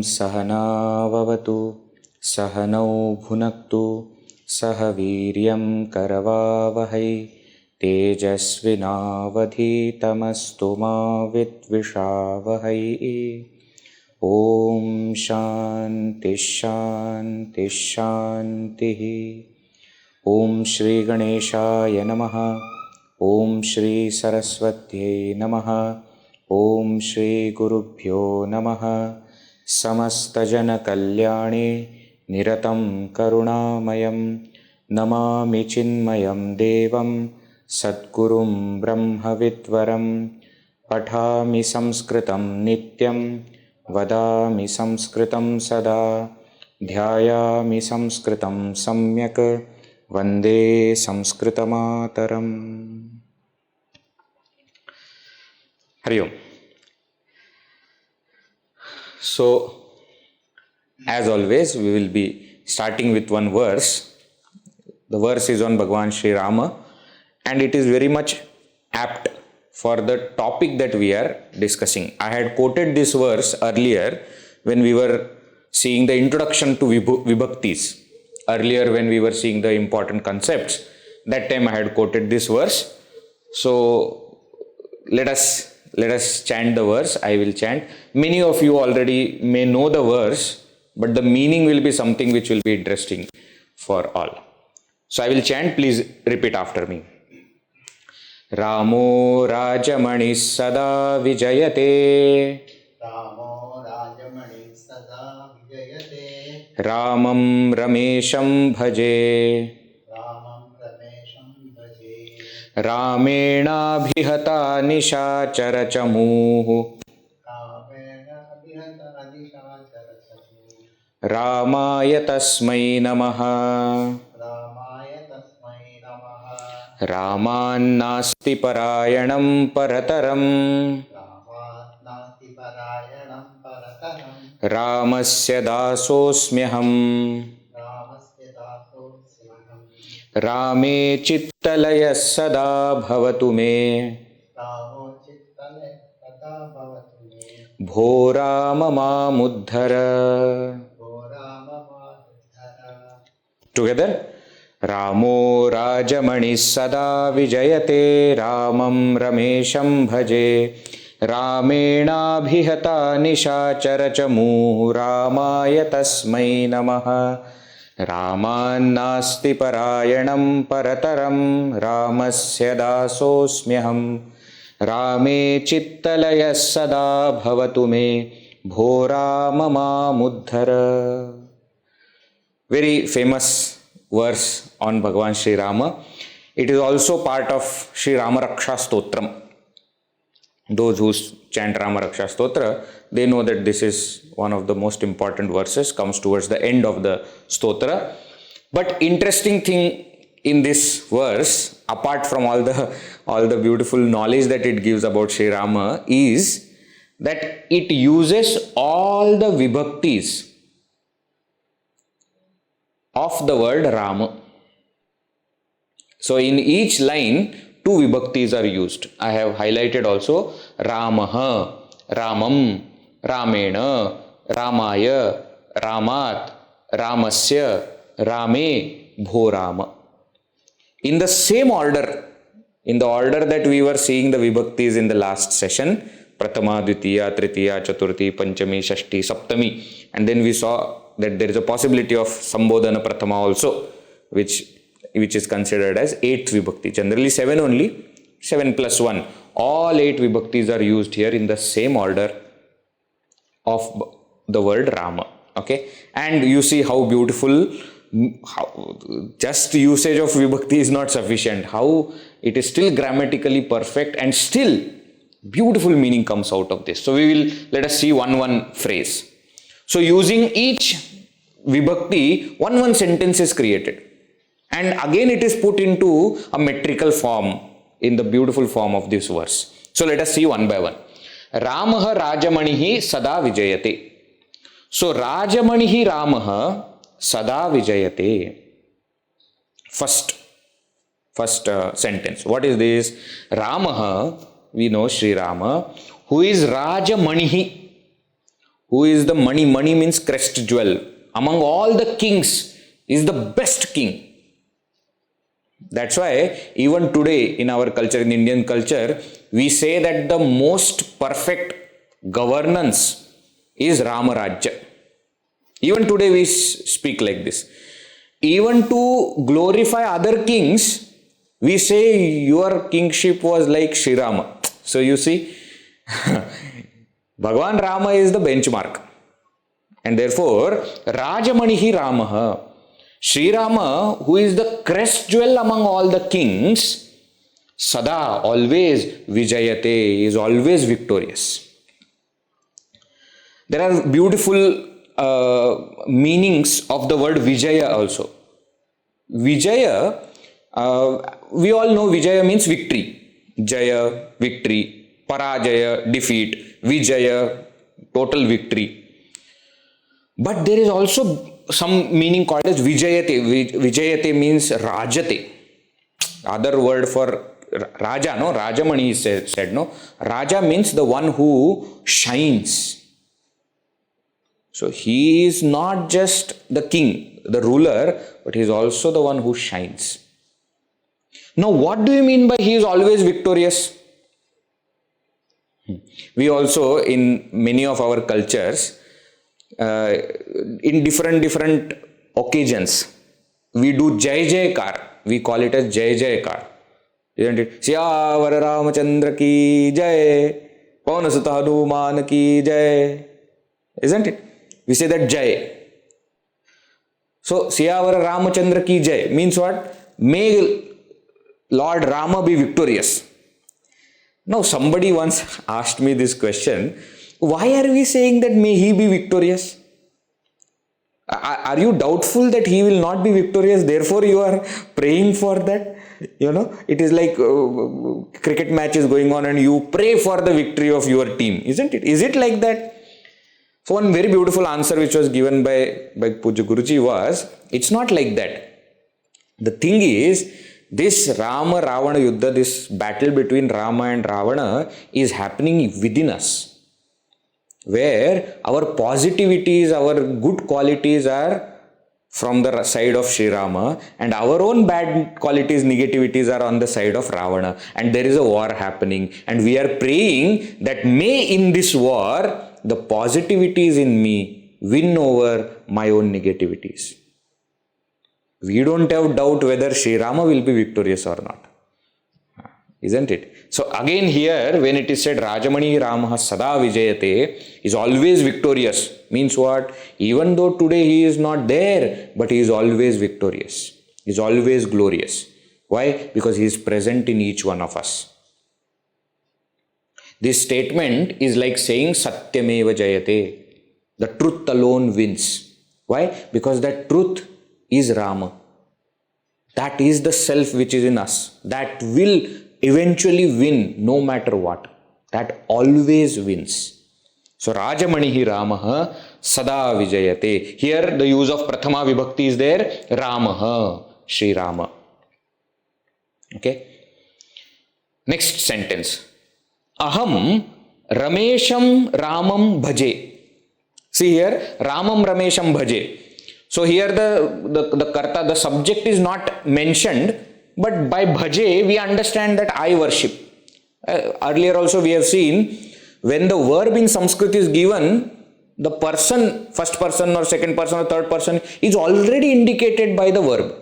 सहना भवतु सहनौ भुनक्तु सह वीर्यं करवावहै तेजस्विनावधीतमस्तु मा विद्विषावहै। ॐ शान्ति शान्ति शान्तिः। ॐ श्री गणेशाय नमः। ॐ श्री सरस्वत्यै नमः। ॐ श्री गुरुभ्यो नमः। समस्तजनकल्याणे निरतं करुणामयं नमामि चिन्मयं देवं सद्गुरुं ब्रह्मविद्वरं। पठामि संस्कृतं नित्यं वदामि संस्कृतं सदा ध्यायामि संस्कृतं सम्यक् वन्दे संस्कृतमातरम्। हरि ओम्। So, as always, we will be starting with one verse. The verse is on Bhagavan Sri Rama, and it is very much apt for the topic that we are discussing. I had quoted this verse earlier when we were seeing the introduction to Vibhaktis. Earlier when we were seeing the important concepts, that time I had quoted this verse. So, let us chant the verse. I will chant. Many of you already may know the verse, but the meaning will be something which will be interesting for all. So I will chant. Please repeat after me. Ramo Rajamani Sada Vijayate. Ramo Rajamani Sada Vijayate. Ramam Ramesham Bhaje. रामेणाभिहता निशाचरचमूः रामाय तस्मै नमः। रामान्नास्ति परायणं परतरम् रामस्य दासोऽस्म्यहम्। रामे चित्तलयः सदा भवतु मे। भो Ram मामुद्धर। Together. रामो राजमणिः सदा विजयते रामं रमेशं भजे। रामेणाभिहता निशाचरचमूः रामाय तस्मै नमः। रामान्नास्ति परायणं परतरं रामस्य दासोऽस्म्यहम्। रामे चित्तलयः सदा भवतु मे। भो Ram मामुद्धर। Very famous verse on Bhagavan Sri Rama. It is also part of Sri Rama Raksha Stotram. Those who chant Rama Raksha Stotra, they know that this is one of the most important verses, comes towards the end of the stotra. But interesting thing in this verse, apart from all the beautiful knowledge that it gives about Sri Rama, is that it uses all the vibhaktis of the word Rama. So in each line, two vibhaktis are used. I have highlighted also Ramaha, Ramam, Ramena, Ramaya, Ramat, Ramasya, Rame, Bho Rama. In the same order, in the order that we were seeing the vibhaktis in the last session, Prathama, Dvitiya, Tritiya, Chaturthi, Panchami, Shashti, Saptami, and then we saw that there is a possibility of Sambodhana Prathama also, which is considered as 8th vibhakti. Generally 7 only, 7 plus 1. All 8 vibhaktis are used here in the same order of the word Rama. Okay, and you see how beautiful, how just usage of vibhakti is not sufficient. How It is still grammatically perfect and still beautiful meaning comes out of this. So let us see one phrase. So using each vibhakti, one sentence is created. And again it is put into a metrical form in the beautiful form of this verse. So let us see one by one. Ramaha Rajamanihi Sada Vijayate. So Rajamanihi Ramaha Sada Vijayate. First sentence. What is this? Ramaha, we know Sri Rama, who is Rajamanihi, who is the money. Money means crest jewel. Among all the kings, is the best king. That's why even today in our culture, in Indian culture, we say that the most perfect governance is Rama Rajya. Even today we speak like this. Even to glorify other kings, we say your kingship was like Sri Rama. So you see, Bhagavan Rama is the benchmark. And therefore, Rajamanihi Ramaha, Sri Rama, who is the crest jewel among all the kings, Sada, always Vijayate, is always victorious. There are beautiful meanings of the word Vijaya also. Vijaya, we all know Vijaya means victory. Jaya, victory. Parajaya, defeat. Vijaya, total victory. But there is also some meaning called as Vijayate. Vijayate means Rajate. Other word for Raja, no? Rajamani is said, no? Raja means the one who shines. So he is not just the king, the ruler, but he is also the one who shines. Now what do you mean by he is always victorious? We also, in many of our cultures, in different occasions, we do Jai Jaykar. We call it as Jai Jaykar. Isn't it? Siyavara Ramachandra ki Jai, Pawana Sutta Hanuman ki Jai. Isn't it? We say that Jai. So, Siyavara Ramachandra ki Jai means what? May Lord Rama be victorious. Now, somebody once asked me this question, why are we saying that may he be victorious? Are you doubtful that he will not be victorious, therefore you are praying for that? You know, it is like cricket match is going on and you pray for the victory of your team, isn't it? Is it like that? So one very beautiful answer which was given by Puja Guruji was, it's not like that. The thing is, this Rama Ravana Yuddha, this battle between Rama and Ravana is happening within us, where our positivities, our good qualities are from the side of Sri Rama and our own bad qualities, negativities are on the side of Ravana, and there is a war happening and we are praying that may in this war the positivities in me win over my own negativities. We don't have doubt whether Sri Rama will be victorious or not. Isn't it? So again here, when it is said Rajamani Ramaha Sada Vijayate, is always victorious, means what? Even though today he is not there, but he is always victorious. He is always glorious. Why? Because he is present in each one of us. This statement is like saying Satyameva Jayate. The truth alone wins. Why? Because that truth is Rama. That is the self which is in us. That will eventually win no matter what. That always wins. So Rajamanihi Ramaha Sada Vijayate. Here the use of Prathama Vibhakti is there. Ramaha, Sri Rama. Okay. Next sentence. Aham Ramesham Ramam Bhaje. See here, Ramam Ramesham Bhaje. So here the karta, the subject is not mentioned, but by bhaje we understand that I worship. Earlier also we have seen, when the verb in Sanskrit is given, the person, first person or second person or third person is already indicated by the verb.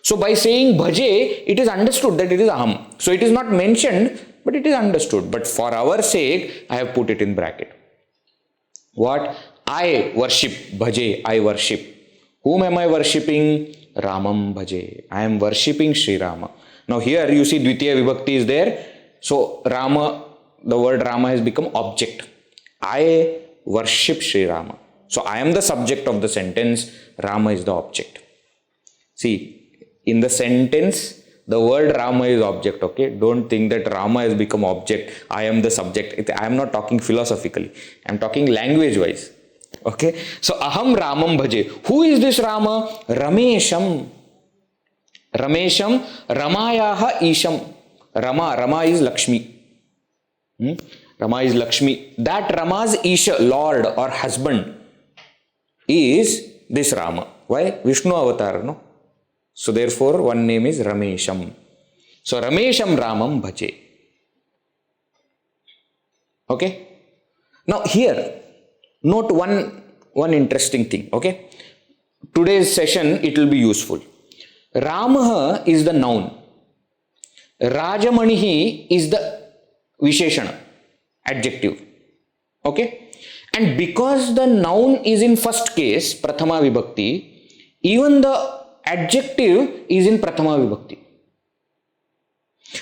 So by saying bhaje, it is understood that it is aham. So it is not mentioned, but it is understood. But for our sake, I have put it in bracket. What? I worship, bhaje, I worship. Whom am I worshipping? Ramam Bhaje. I am worshipping Sri Rama. Now here you see Dvitiya Vibhakti is there. So Rama, the word Rama has become object. I worship Sri Rama. So I am the subject of the sentence. Rama is the object. See, in the sentence, the word Rama is object, okay? Don't think that Rama has become object. I am the subject. I am not talking philosophically. I am talking language-wise. Okay? So, aham Ramam bhaje. Who is this Rama? Ramesham. Ramesham, Ramayaha Isham. Rama is Lakshmi. Rama is Lakshmi. That Rama's Isha, Lord or husband, is this Rama. Why? Vishnu avatar, no? So therefore, one name is Ramesham. So Ramesham Ramam bhaje. Okay? Now here, note one interesting thing. Okay? Today's session, it will be useful. Ramaha is the noun. Rajamanihi is the Visheshana, adjective. Okay? And because the noun is in first case, Prathama Vibhakti, even the adjective is in Prathama Vibhakti.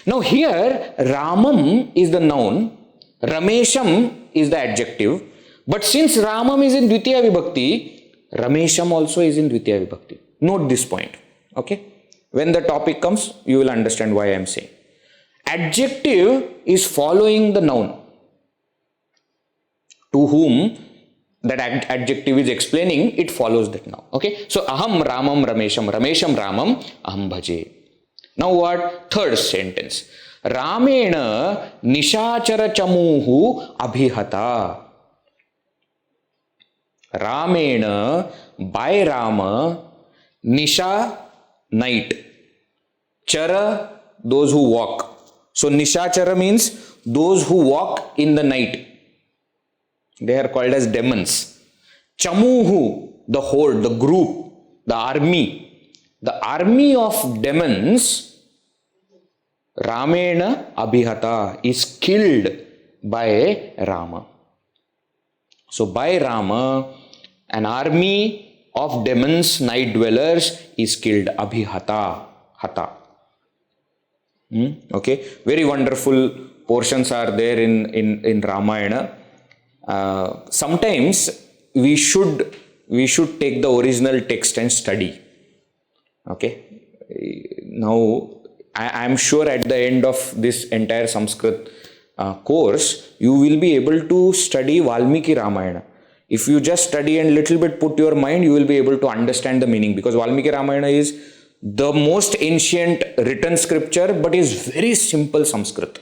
Now here, Ramam is the noun, Ramesham is the adjective, but since Ramam is in Dvitiya Vibhakti, Ramesham also is in Dvitiya Vibhakti. Note this point. Okay? When the topic comes, you will understand why I am saying. Adjective is following the noun, to whom that adjective is explaining, it follows that noun. Okay? So, aham Ramam Ramesham, Ramesham Ramam, aham bhaje. Now what? Third sentence. Ramena nishachara chamuhu abhihata. Ramena, by Rama, nisha, night. Chara, those who walk. So nishachara means those who walk in the night. They are called as demons. Chamuhu, the horde, the group, the army. The army of demons, Ramena abhihata, is killed by Rama. So by Rama, an army of demons, night dwellers, is killed. Abhihata. Hata. Okay, very wonderful portions are there in Ramayana. Sometimes we should take the original text and study. Okay, now I am sure at the end of this entire Sanskrit course, you will be able to study Valmiki Ramayana. If you just study and little bit put your mind, you will be able to understand the meaning, because Valmiki Ramayana is the most ancient written scripture, but is very simple Sanskrit.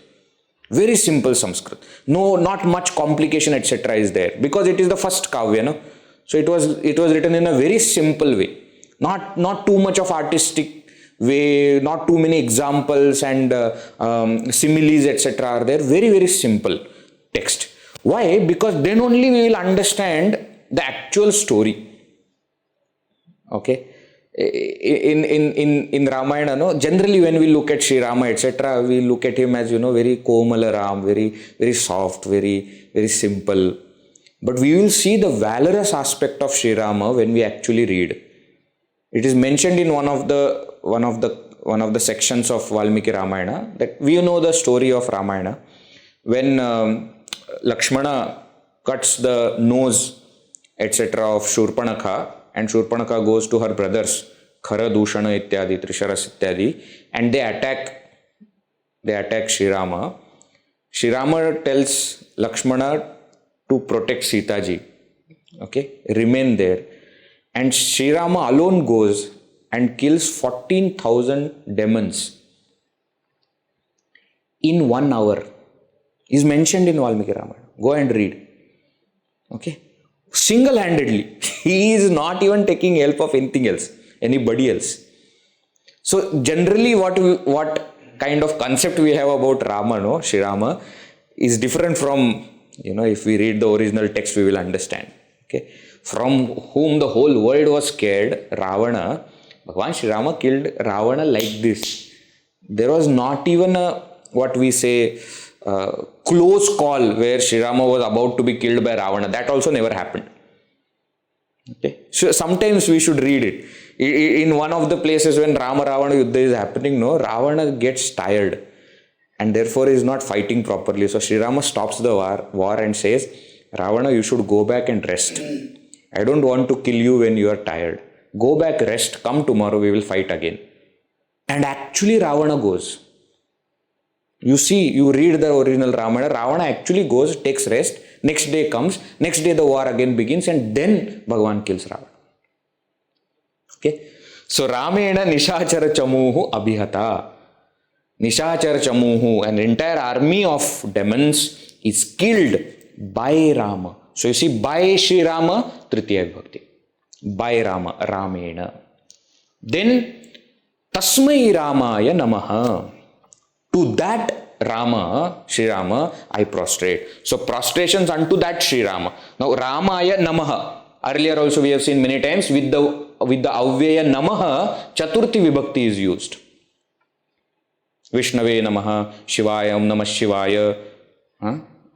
Very simple Sanskrit. No, not much complication, etc. is there, because it is the first kavya, no? So it was written in a very simple way. Not too much of artistic way, not too many examples and similes, etc. are there. Very, very simple text. Why? Because then only we will understand the actual story. Okay? In Ramayana, no, generally when we look at Sri Rama, etc., we look at him as, very Komala Ram, very, very soft, very, very simple. But we will see the valorous aspect of Sri Rama when we actually read. It is mentioned in one of the sections of Valmiki Ramayana that we know the story of Ramayana when Lakshmana cuts the nose, etc., of Shurpanakha, and Shurpanakha goes to her brothers, Khara, Dushana, Ityadi, Trisharas, Ityadi, and they attack Sri Rama. Sri Rama tells Lakshmana to protect Sita ji. Okay, remain there. And Sri Rama alone goes and kills 14,000 demons in 1 hour. Is mentioned in Valmiki Ramayana. Go and read. Okay. Single-handedly. He is not even taking help of anything else, anybody else. So generally what kind of concept we have about Rama, no, Sri Rama, is different from, if we read the original text, we will understand. Okay. From whom the whole world was scared, Ravana, Bhagavan Sri Rama killed Ravana like this. There was not even a, what we say, close call where Sri Rama was about to be killed by Ravana. That also never happened. Okay. So sometimes we should read it. In one of the places when Rama Ravana Yuddha is happening, no, Ravana gets tired and therefore is not fighting properly. So Sri Rama stops the war and says, Ravana, you should go back and rest. I don't want to kill you when you are tired. Go back, rest, come tomorrow, we will fight again. And actually Ravana goes. You see, you read the original Ramayana, Ravana actually goes, takes rest, next day comes, next day the war again begins, and then Bhagavan kills Ravana. Okay? So Ramena Nishachara Chamuhu Abhihata. Nishachara Chamuhu, an entire army of demons is killed by Rama. So you see, by Sri Rama, Tritiya Vibhakti. By Rama, Ramena. Then, Tasmai Ramaya Namaha. To that Rama, Sri Rama, I prostrate. So prostrations unto that Sri Rama. Now, Ramaya Namaha. Earlier also we have seen many times with the Avyaya Namaha, Chaturthi Vibhakti is used. Vishnave Namaha, Shivaya, Om Namah Shivaya.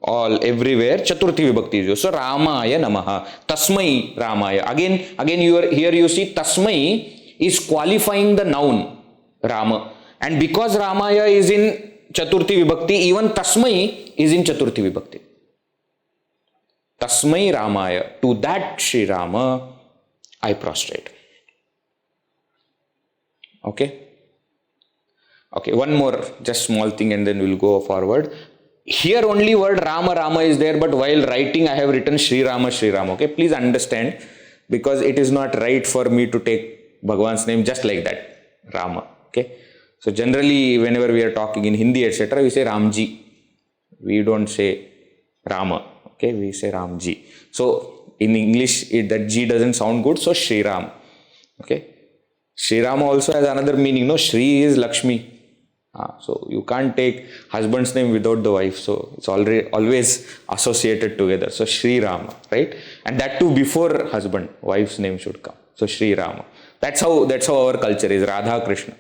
All everywhere Chaturthi Vibhakti is used. So Ramaya Namaha, Tasmai Ramaya. Again here you see Tasmai is qualifying the noun Rama. And because Ramaya is in Chaturthi Vibhakti, even Tasmai is in Chaturthi Vibhakti. Tasmai Ramaya, to that Sri Rama, I prostrate. Okay? Okay, one more just small thing and then we'll go forward. Here only word Rama is there, but while writing I have written Sri Rama. Okay, please understand, because it is not right for me to take Bhagavan's name just like that, Rama. Okay? So generally, whenever we are talking in Hindi, etc., we say Ramji. We don't say Rama. Okay, we say Ramji. So in English, that G doesn't sound good. So Shri Ram. Okay, Shri Ram also has another meaning. No, Shri is Lakshmi. So you can't take husband's name without the wife. So it's always associated together. So Shri Rama, right? And that too before husband, wife's name should come. So Shri Rama. That's how our culture is. Radha Krishna.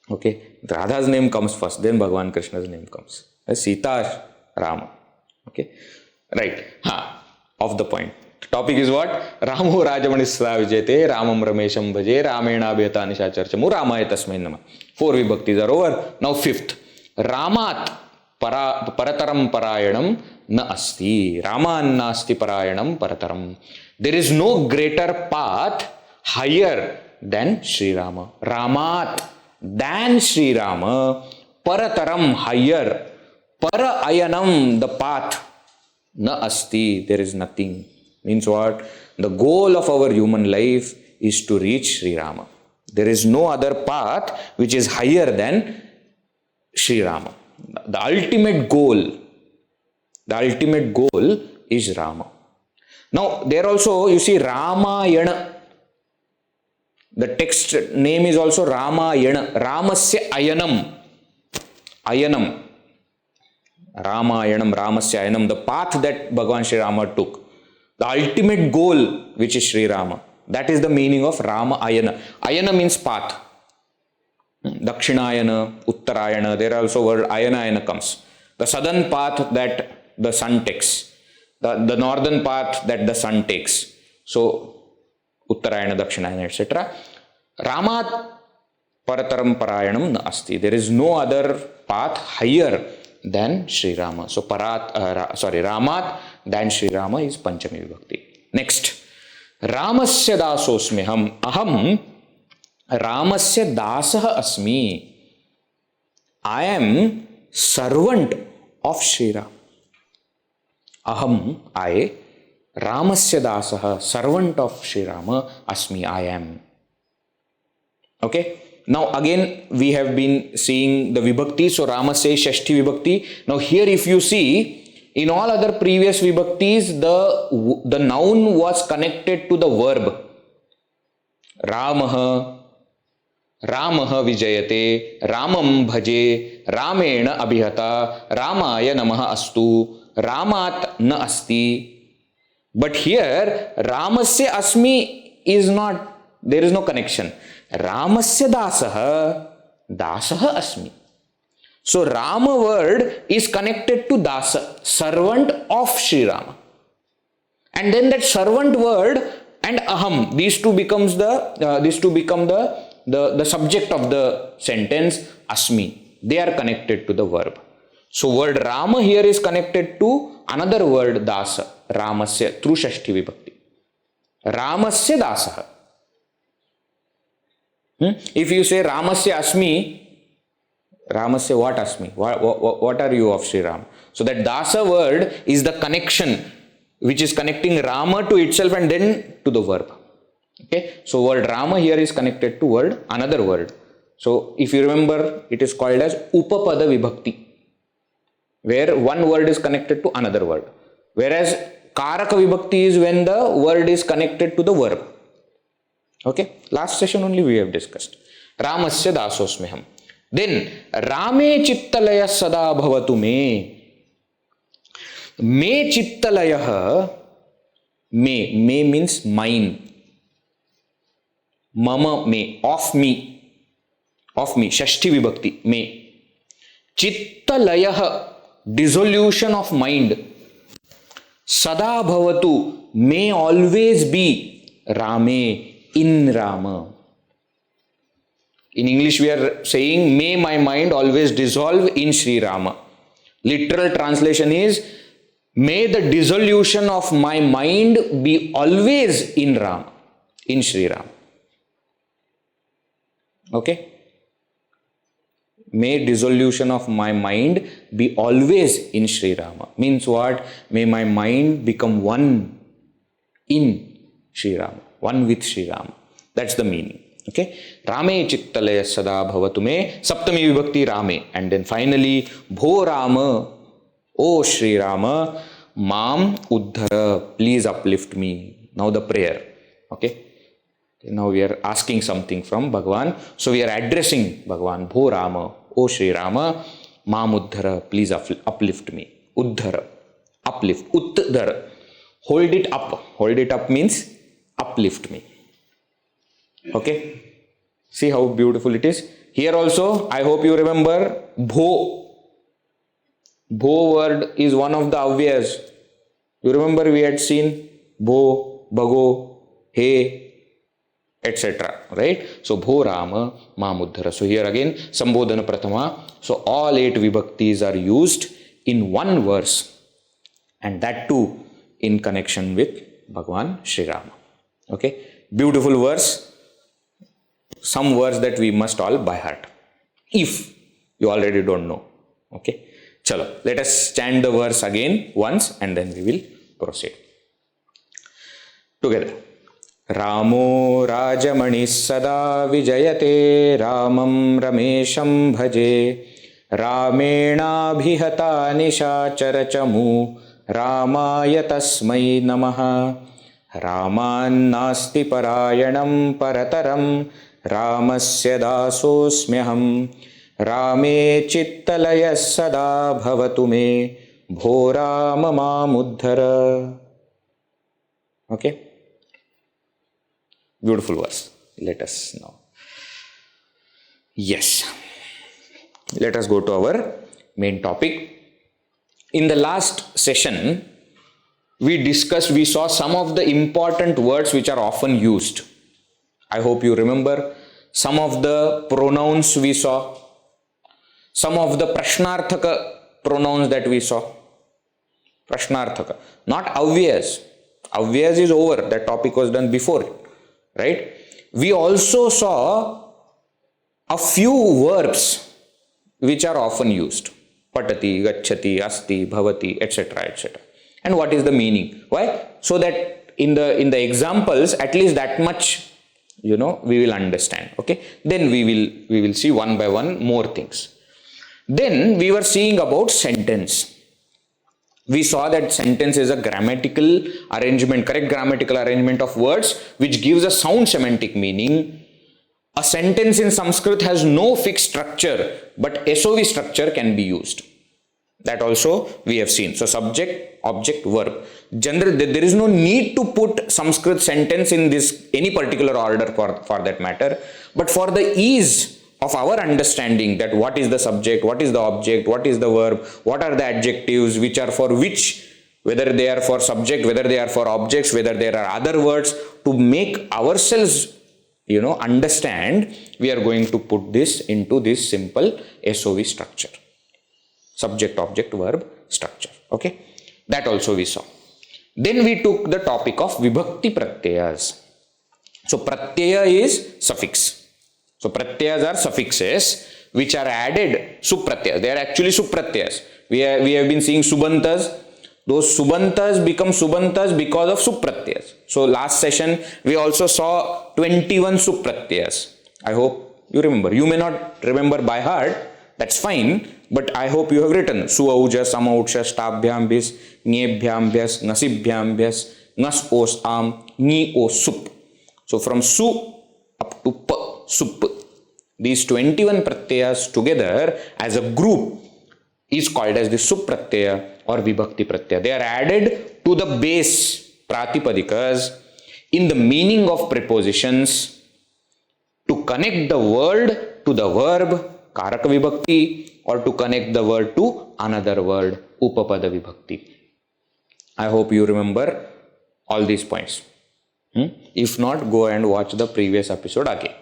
Okay, Radha's name comes first, then Bhagavan Krishna's name comes. Sita Rama. Okay, right. Off the point. The topic is what? Ramo Rajamani Sravijete, Ramam Ramesham Bhaje, Ramena Bheta Nishacharchamu, Ramaya Tasmai Nama. 4 vibhaktis are over. Now 5th. Ramat Parataram Parayanam Na Asti. Raman Nasti Parayanam Parataram. There is no greater path higher than Sri Rama. Ramat, than Sri Rama, Parataram, higher, Parayanam, the path, Na Asti, there is nothing. Means what? The goal of our human life is to reach Sri Rama. There is no other path which is higher than Sri Rama. The ultimate goal is Rama. Now, there also, you see, Ramayana. The text name is also Ramayana. Ramasya Ayanam. Ayanam. Ramayanam, Ramasya Ayanam. The path that Bhagavan Sri Rama took. The ultimate goal, which is Sri Rama. That is the meaning of Rama Ayana. Ayana means path. Dakshinayana, Uttarayana. There also word Ayana comes. The southern path that the sun takes. The northern path that the sun takes. So, Uttarayana, Dakshinayana, etc. Ramat Parataram Parayanam Na Asti. There is no other path higher than Sri Rama. So, Ramat than Sri Rama is Panchami Vibhakti. Next. Ramasya Dasosmiham. Aham Ramasya Dasaha Asmi. I am servant of Sri Rama. Aham, I. Ramasya Dasaha, servant of Sri Rama, Asmi, I am. Okay. Now again we have been seeing the Vibhakti. So Rama says Shashti Vibhakti. Now here if you see, in all other previous Vibhaktis, the noun was connected to the verb. Ramaha Vijayate, Ramam Bhaje, Ramena Abhihata, Ramaya Namaha Astu, Ramat Na Asti. But here, Ramasya Asmi is not, there is no connection. Ramasya Dasaha Asmi. So, Rama word is connected to Dasa, servant of Sri Rama. And then that servant word and aham. These two become the subject of the sentence asmi. They are connected to the verb. So word Rama here is connected to another word dasa, Ramasya, through Shashti Vibhakti. Ramasya dasaha. If you say Ramasya asmi, Ramasya what asmi? What are you of Sri Ram? So that dasa word is the connection which is connecting Rama to itself and then to the verb. Okay, so word Rama here is connected to another word. So if you remember, it is called as Upapada Vibhakti, where one word is connected to another word. Whereas Karaka Vibhakti is when the word is connected to the verb. Okay, last session only we have discussed. Ramasya dasosmiham. Then Rame Chittalaya Sada Bhavatu Me. Me Chittalayah. Me means mine. Mama me, of me, Shashti Vibhakti, me. Chittalayah, dissolution of mind. Sada Bhavatu, may always be Rame, in Rama. In English we are saying, may my mind always dissolve in Sri Rama. Literal translation is, may the dissolution of my mind be always in Rama, in Sri Rama. Okay? May dissolution of my mind be always in Sri Rama. Means what? May my mind become one in Sri Rama, one with Sri Rama. That's the meaning. Okay? Rame Chittalaya Sada Bhavatu Me, Saptami Vibhakti Rame. And then finally, Bho Rama, O Sri Rama, Mam Uddhara, please uplift me. Now the prayer. Okay? Now we are asking something from Bhagavan. So we are addressing Bhagavan. Bho Rama, O Sri Rama, Mam Uddhara, please uplift me. Uddhara, uplift. Uddhara, hold it up. Hold it up means uplift me. Okay? See how beautiful it is. Here also, I hope you remember Bho. Bho word is one of the avyas. You remember we had seen Bho, Bhago, He, etc. Right? So Bho Rama Mamuddhara. So here again Sambodhana Prathama. So all 8 vibhaktis are used in one verse, and that too in connection with Bhagavan Sri Rama. Okay? Beautiful verse. Some words that we must all by heart, if you already don't know. Okay? Chalo, let us chant the verse again once and then we will proceed. Together. Ramo Rajamani Sada Vijayate Ramam Ramesham Bhaje Ramena Bhihata Nishacharachamu Ramaya Tasmai Namaha Raman Nasti Parayanam Parataram Ramasya Dasosmyaham Rame Chittalaya Sada Bhavatu Me Bho Rama Mamuddhara. Okay? Beautiful verse. Let us now. Yes. Let us go to our main topic. In the last session, we saw some of the important words which are often used. I hope you remember. Some of the pronouns we saw. Some of the prashnarthaka pronouns that we saw. Prashnarthaka. Not avyas. Avyas is over. That topic was done before. Right? We also saw a few verbs which are often used. Patati, gacchati, asti, bhavati, etc. etc. And what is the meaning? Why? So that in the examples, at least that much, we will understand. Okay? Then we will see one by one more things. Then we were seeing about sentence. We saw that sentence is a grammatical arrangement, correct grammatical arrangement of words which gives a sound semantic meaning. A sentence in Sanskrit has no fixed structure, but SOV structure can be used. That also we have seen. So subject, object, verb. Generally, there is no need to put Sanskrit sentence in any particular order for that matter. But for the ease of our understanding that what is the subject, what is the object, what is the verb, what are the adjectives which are for which, whether they are for subject, whether they are for objects, whether there are other words, to make ourselves, understand, we are going to put this into this simple SOV structure. Subject, object, verb structure. Okay. That also we saw. Then we took the topic of Vibhakti Pratyayas. So Pratyaya is suffix. So Pratyayas are suffixes which are added, Supratyayas. They are actually Supratyayas. We have been seeing Subantas. Those Subantas become Subantas because of Supratyayas. So last session we also saw 21 Supratyayas. I hope you remember. You may not remember by heart. That's fine. But I hope you have written Su Auja, Samaucha, Stabhyam Bis, Nyebhyam Bhyas, Nasibhyam Bhyas, Nas Os Am, Ni O Sup. So from Su up to P, Sup. These 21 pratyayas together as a group is called as the Supratyaya or Vibhakti Pratyaya. They are added to the base Pratipadikas in the meaning of prepositions to connect the word to the verb Karaka Vibhakti, or to connect the word to another word, Upapada Vibhakti. I hope you remember all these points. If not, go and watch the previous episode again.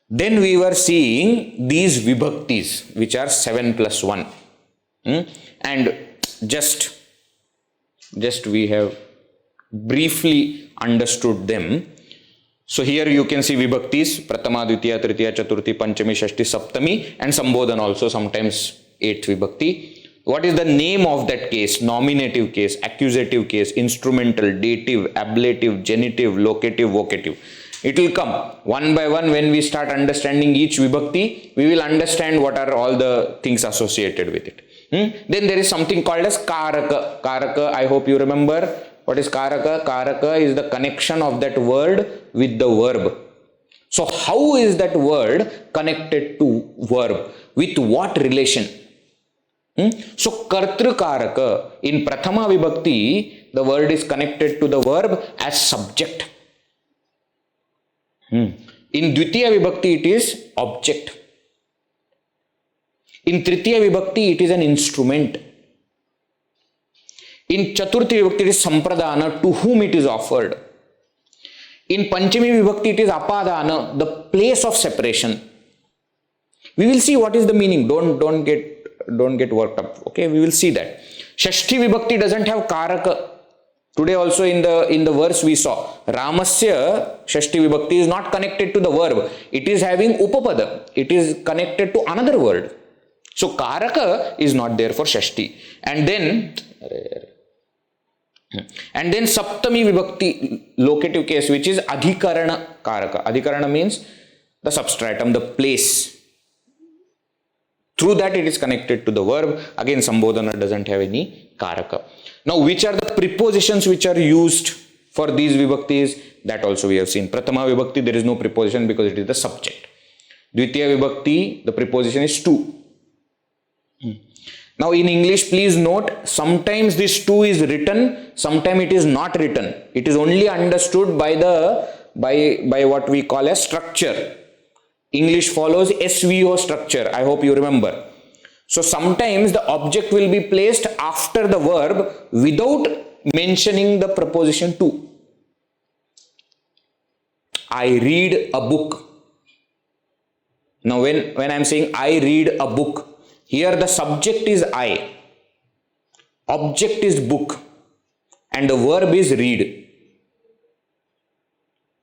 Then we were seeing these Vibhaktis, which are 7 plus 1. And just we have briefly understood them. So here you can see Vibhaktis, Prathama, Dvitiya, Tritiya, Chaturthi, Panchami, Shashti, Saptami, and Sambodhan also, sometimes 8th Vibhakti. What is the name of that case? Nominative case, accusative case, instrumental, dative, ablative, genitive, locative, vocative. It will come one by one. When we start understanding each Vibhakti, we will understand what are all the things associated with it. Then there is something called as Karaka. Karaka, I hope you remember. What is Karaka? Karaka is the connection of that word with the verb. So how is that word connected to verb? With what relation? So Kartru Karaka, in Prathama Vibhakti, the word is connected to the verb as subject. In Dvitiya Vibhakti, it is object. In Tritiya Vibhakti, it is an instrument. In Chaturthi Vibhakti, it is Sampradana, to whom it is offered. In Panchami Vibhakti, it is Apadana, the place of separation. We will see what is the meaning. Don't get worked up. Okay, we will see that. Shashti Vibhakti doesn't have Karaka. Today also in the verse we saw, Ramasya Shashti Vibhakti is not connected to the verb. It is having Upapada. It is connected to another word. So Karaka is not there for Shashti. And then Saptami Vibhakti, locative case, which is Adhikarana Karaka. Adhikarana means the substratum, the place. Through that it is connected to the verb. Again, Sambodhana doesn't have any Karaka. Now, which are the prepositions which are used for these Vibhaktis? That also we have seen. Prathama Vibhakti, there is no preposition because it is the subject. Dvitiya Vibhakti, the preposition is to. Now in English, please note, sometimes this to is written, sometimes it is not written. It is only understood by what we call as structure. English follows SVO structure. I hope you remember. So sometimes the object will be placed after the verb without mentioning the preposition to. I read a book. Now when I am saying I read a book, here the subject is I, object is book, and the verb is read.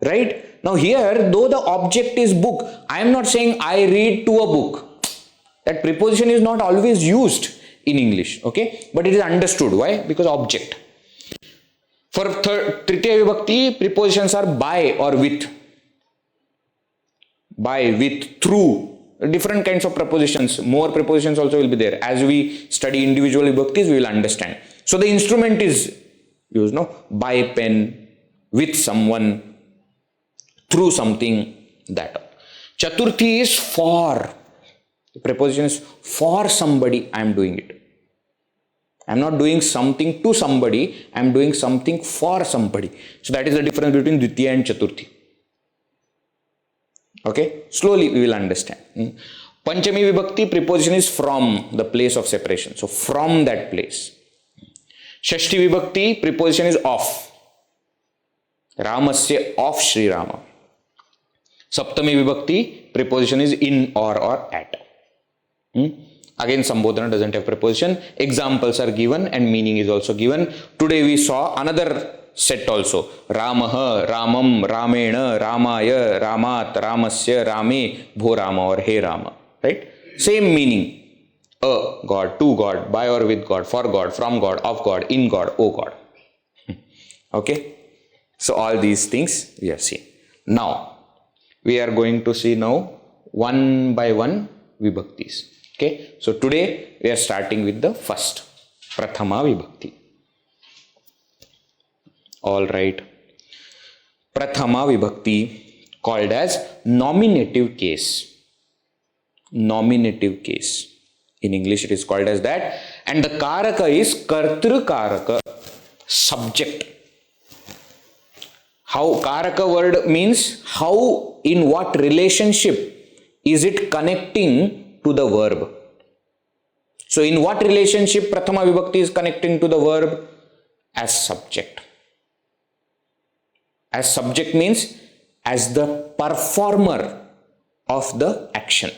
Right? Now here, though the object is book, I am not saying I read to a book. That preposition is not always used in English, okay? But it is understood. Why? Because object. For Tritiya Vibhakti, prepositions are by or with. By, with, through. Different kinds of prepositions. More prepositions also will be there. As we study individual Vibhaktis, we will understand. So the instrument is used, by pen, with someone, through something, that. Chaturthi is for. The preposition is for somebody, I am doing it. I am not doing something to somebody, I am doing something for somebody. So that is the difference between Dvitiya and Chaturthi. Okay, slowly we will understand. Panchami Vibhakti, preposition is from, the place of separation. So from that place. Shashti Vibhakti, preposition is of. Ramasya of Sri Rama. Saptami Vibhakti, preposition is in or at. Again, Sambodhana doesn't have preposition. Examples are given and meaning is also given. Today we saw another set also. Ramaha, Ramam, Ramena, Ramaya, Ramat, Ramasya, Rame, Bho Rama or He Rama. Right? Same meaning. A God, to God, by or with God, for God, from God, of God, in God, O God. Okay? So all these things we have seen. Now, we are going to see now one by one Vibhaktis. Okay? So today we are starting with the first, Prathama Vibhakti. Alright. Prathama Vibhakti called as nominative case. Nominative case. In English it is called as that. And the Karaka is Kartru Karaka, subject. How Karaka word means how, in what relationship is it connecting to the verb. So in what relationship Prathama Vibhakti is connecting to the verb? As subject. As subject means as the performer of the action.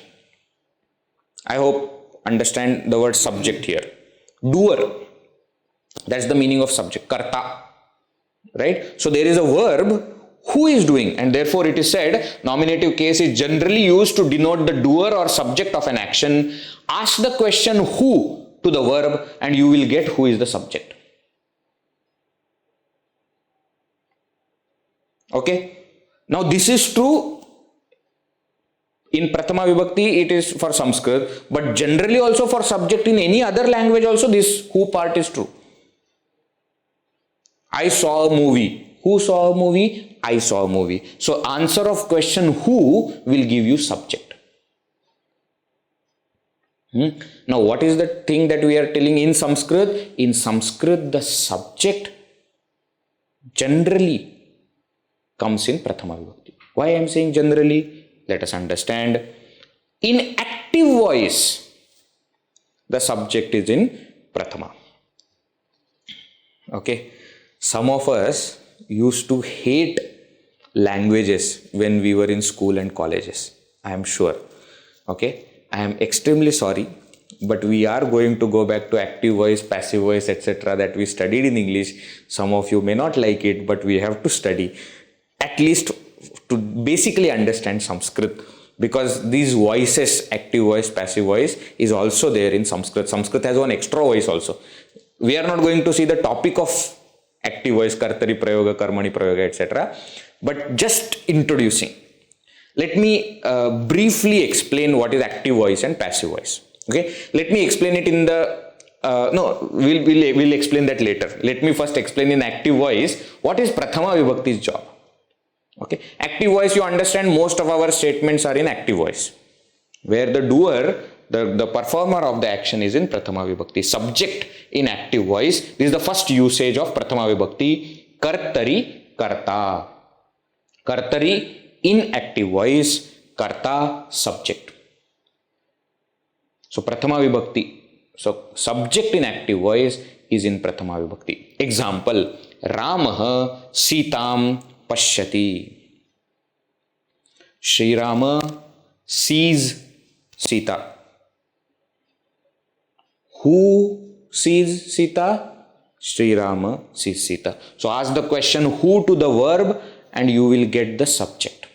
I hope understand the word subject here. Doer. That's the meaning of subject. Karta. Right? So there is a verb who is doing, and therefore it is said nominative case is generally used to denote the doer or subject of an action. Ask the question who to the verb and you will get who is the subject. Okay? Now this is true in Prathama Vibhakti, it is for Sanskrit, but generally also for subject in any other language also this who part is true. I saw a movie. Who saw a movie? I saw a movie. So answer of question who will give you subject. Now what is the thing that we are telling in Sanskrit? In Sanskrit the subject generally comes in Prathama Vibhakti. Why I am saying generally? Let us understand. In active voice, the subject is in Prathama. Okay. Some of us used to hate languages when we were in school and colleges. I am sure. Okay. I am extremely sorry, but we are going to go back to active voice, passive voice, etc. that we studied in English. Some of you may not like it, but we have to study at least to basically understand Sanskrit, because these voices, active voice, passive voice, is also there in Sanskrit. Sanskrit has one extra voice also. We are not going to see the topic of active voice, kartari prayoga, karmani prayoga, etc. But just introducing. Let me briefly explain what is active voice and passive voice. Okay, let me explain it in the we'll explain that later. Let me first explain in active voice what is Prathama Vibhakti's job. Okay, active voice, you understand most of our statements are in active voice, where the doer, the performer of the action is in Prathama Vibhakti. Subject in active voice. This is the first usage of Prathama Vibhakti. Kartari, karta. Kartari in active voice, karta subject. So Prathama Vibhakti. So subject in active voice is in Prathama Vibhakti. Example, Ramaha Sitam Pashyati. Sri Rama sees Sita. Who sees Sita? Sri Rama sees Sita. So ask the question who to the verb and you will get the subject.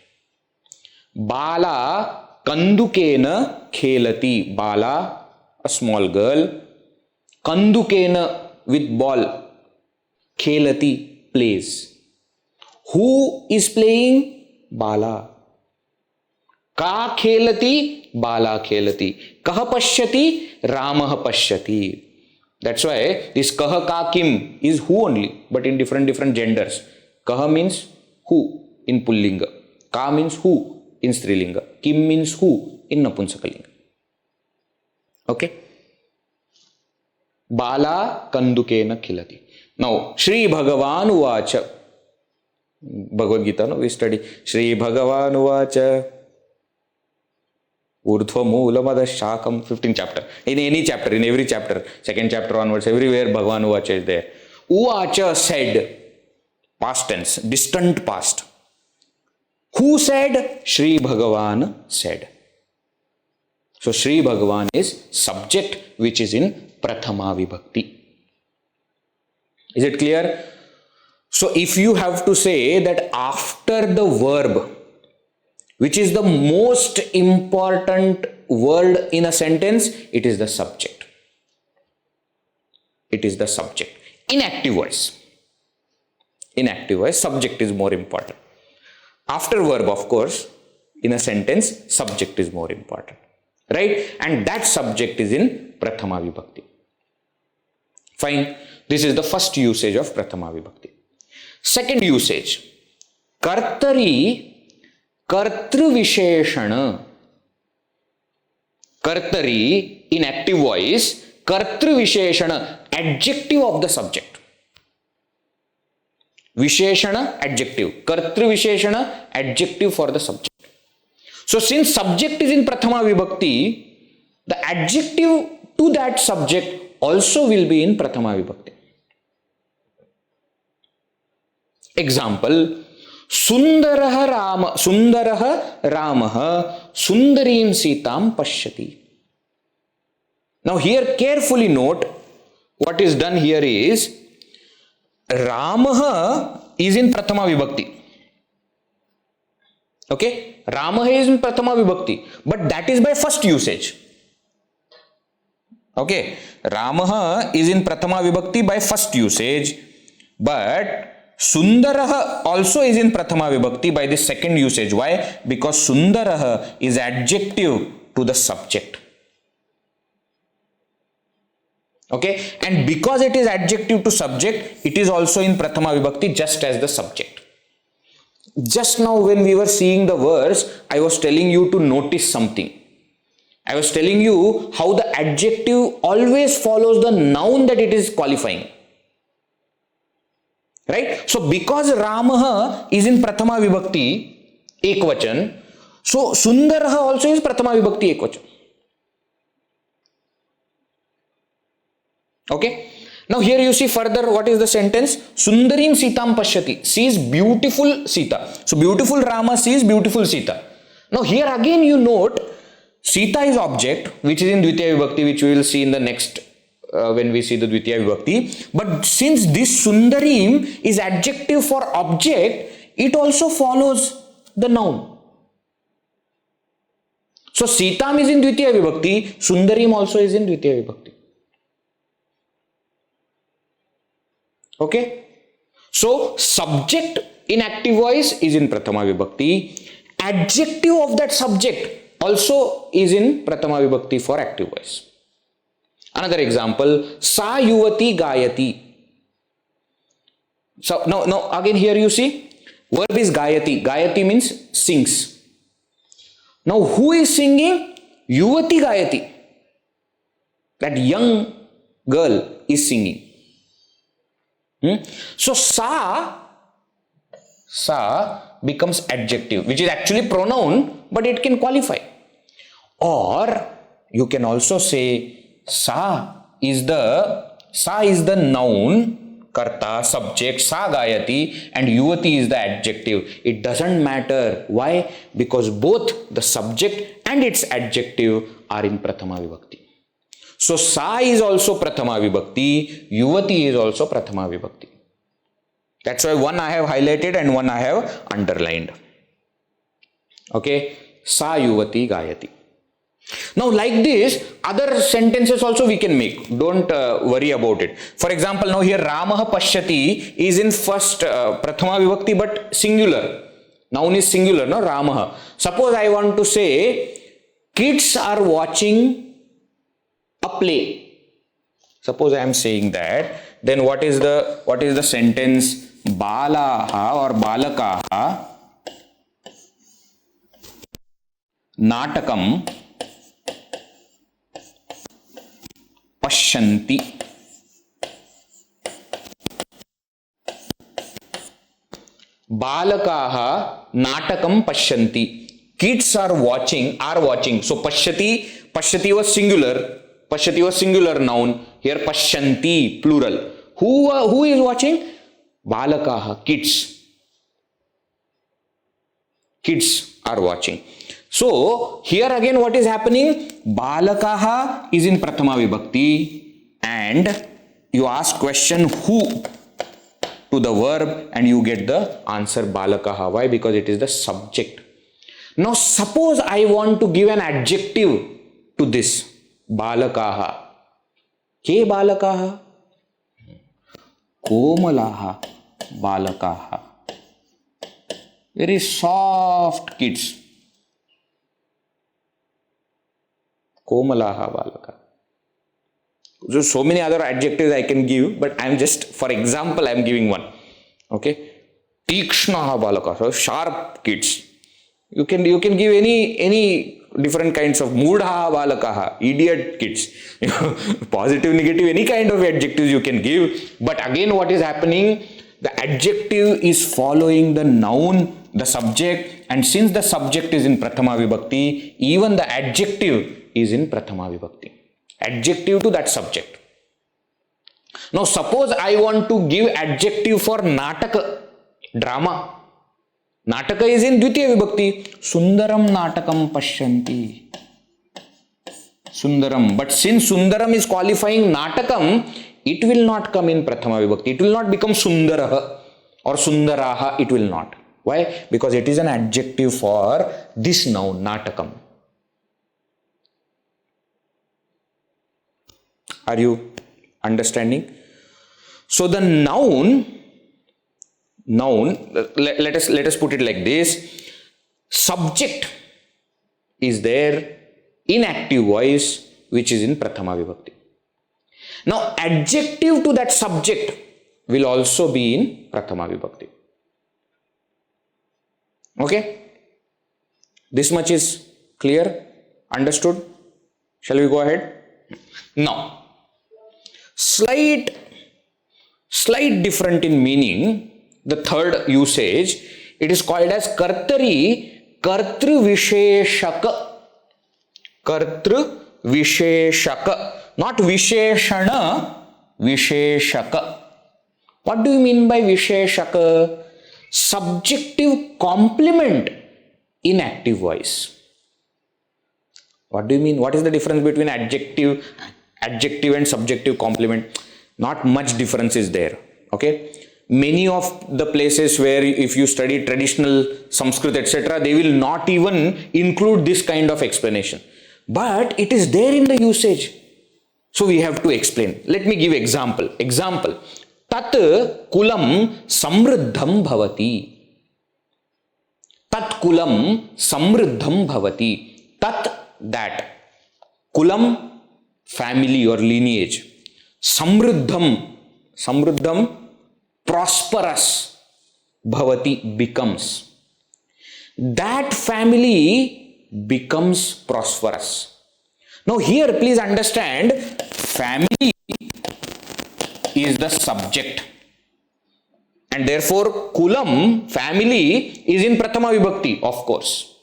Bala Kandukena Khelati. Bala, a small girl. Kandukena, with ball. Khelati, plays. Who is playing? Bala. Ka khelati? Bala khelati. Kaha pashyati? Ramaha pashyati. That's why this kaha ka kim is who only, but in different genders. Kaha means who in Pullinga. Ka means who in Strilinga. Kim means who in Napunsakalinga. Okay? Bala Kandukena khilati. Now, Shri Bhagavan Uvacha. Bhagavad Gita, no? We study. Shri Bhagavan Uvacha. Urdhva Moola Madashakam, 15th chapter. In any chapter, in every chapter, second chapter onwards, everywhere Bhagavan Uvacha is there. Uvacha said. past tense, distant past. Who said? Shri Bhagavan said. So Shri Bhagavan is subject which is in Prathama Vibhakti. Is it clear? So if you have to say that after the verb, which is the most important word in a sentence, it is the subject. It is the subject. In active voice. In active voice, subject is more important. After verb, of course, in a sentence, subject is more important. Right? And that subject is in Prathama Vibhakti. Fine. This is the first usage of Prathama Vibhakti. Second usage. Kartari, Kartru Visheshana. Kartari, in active voice, Kartru Visheshana, adjective of the subject. Visheshana, adjective. Kartru Visheshana, adjective for the subject. So since subject is in Prathama Vibhakti, the adjective to that subject also will be in Prathama Vibhakti. Example, Sundaraha Ramaha Sundarim Sitam Pashyati. Now here carefully note what is done here is Ramaha is in Prathama Vibhakti. Okay, Ramaha is in Prathama Vibhakti, but that is by first usage. Okay, Ramaha is in Prathama Vibhakti by first usage, but Sundaraha also is in Prathama Vibhakti by the second usage. Why? Because Sundaraha is adjective to the subject. Okay, and because it is adjective to subject, it is also in Prathama Vibhakti just as the subject. Just now when we were seeing the verse, I was telling you to notice something. I was telling you how the adjective always follows the noun that it is qualifying. Right? So because Ramaha is in Prathama Vibhakti, Ekvachan, so Sundaraha also is Prathama Vibhakti, Ekvachan. Okay? Now here you see further what is the sentence? Sundarim Sitam Pashyati. Sees beautiful Sita. So beautiful Rama sees beautiful Sita. Now here again you note Sita is object which is in Dvitiya Vibhakti, which we will see in the next when we see the Dvitiya Vibhakti. But since this Sundarim is adjective for object, it also follows the noun. So Sitam is in Dvitiya Vibhakti, Sundarim also is in Dvitiya Vibhakti. Okay, so subject in active voice is in Prathama Vibhakti. Adjective of that subject also is in Prathama Vibhakti for active voice. Another example, Sa Yuvati Gayati. So now again here you see verb is Gayati. Gayati means sings. Now who is singing? Yuvati Gayati. That young girl is singing. So sa becomes adjective, which is actually pronoun, but it can qualify. Or you can also say sa is the noun, karta, subject, sa gayati, and yuvati is the adjective. It doesn't matter. Why? Because both the subject and its adjective are in Prathama Vibhakti. So Sa is also Prathama Vibhakti, Yuvati is also Prathama Vibhakti. That's why one I have highlighted and one I have underlined. Okay, Sa Yuvati Gayati. Now like this, other sentences also we can make. Don't worry about it. For example, now here Ramaha Pashyati is in first Prathama Vibhakti but singular. Noun is singular, no? Ramaha. Suppose I want to say kids are watching a play. Suppose I am saying that, then what is the sentence? Balaha or balakaha natakam pashyanti. Balakaha natakam pashyanti. Kids are watching. So pashyati was singular. Pashyati was singular noun. Here pashyanti, plural. Who is watching? Balakaha, kids. Kids are watching. So here again what is happening? Balakaha is in Prathama Vibhakti and you ask question who to the verb and you get the answer Balakaha. Why? Because it is the subject. Now suppose I want to give an adjective to this Balakaha. Ke Balakaha? Komalaha Balakaha. Very soft kids. Komalaha Balaka. So many other adjectives I can give, but I am just, for example, I am giving one. Okay. Tikshnaha Balaka. So sharp kids. You can give any different kinds of Moodha Balakaha, idiot kids. Positive, negative, any kind of adjectives you can give. But again, what is happening? The adjective is following the noun, the subject, and since the subject is in Prathama Vibhakti, even the adjective is in Prathama Vibhakti. Adjective to that subject. Now suppose I want to give adjective for Nataka, drama. Nataka is in Dvitiya Vibhakti. Sundaram Natakam Pashyanti. Sundaram. But since Sundaram is qualifying Natakam, it will not come in Prathama Vibhakti. It will not become Sundaraha or Sundaraha. It will not. Why? Because it is an adjective for this noun, Natakam. Are you understanding? So the noun, let us put it like this. Subject is there in active voice, which is in Prathama Vibhakti. Now adjective to that subject will also be in Prathama Vibhakti. Okay? This much is clear? Understood? Shall we go ahead? Now, slight different in meaning, the third usage, it is called as Kartari, Kartru Visheshaka, not Visheshana, Visheshaka. What do you mean by Visheshaka? Subjective complement in active voice. What do you mean? What is the difference between adjective and subjective complement? Not much difference is there. Okay. Many of the places where if you study traditional Sanskrit etc., they will not even include this kind of explanation. But it is there in the usage. So we have to explain. Let me give example. Tat kulam samruddham bhavati. Tat kulam samruddham bhavati. Tat, that. Kulam, family or lineage. Samruddham, prosperous. Bhavati, becomes. That family becomes prosperous. Now here please understand, family is the subject and therefore kulam, family, is in Prathama Vibhakti, of course.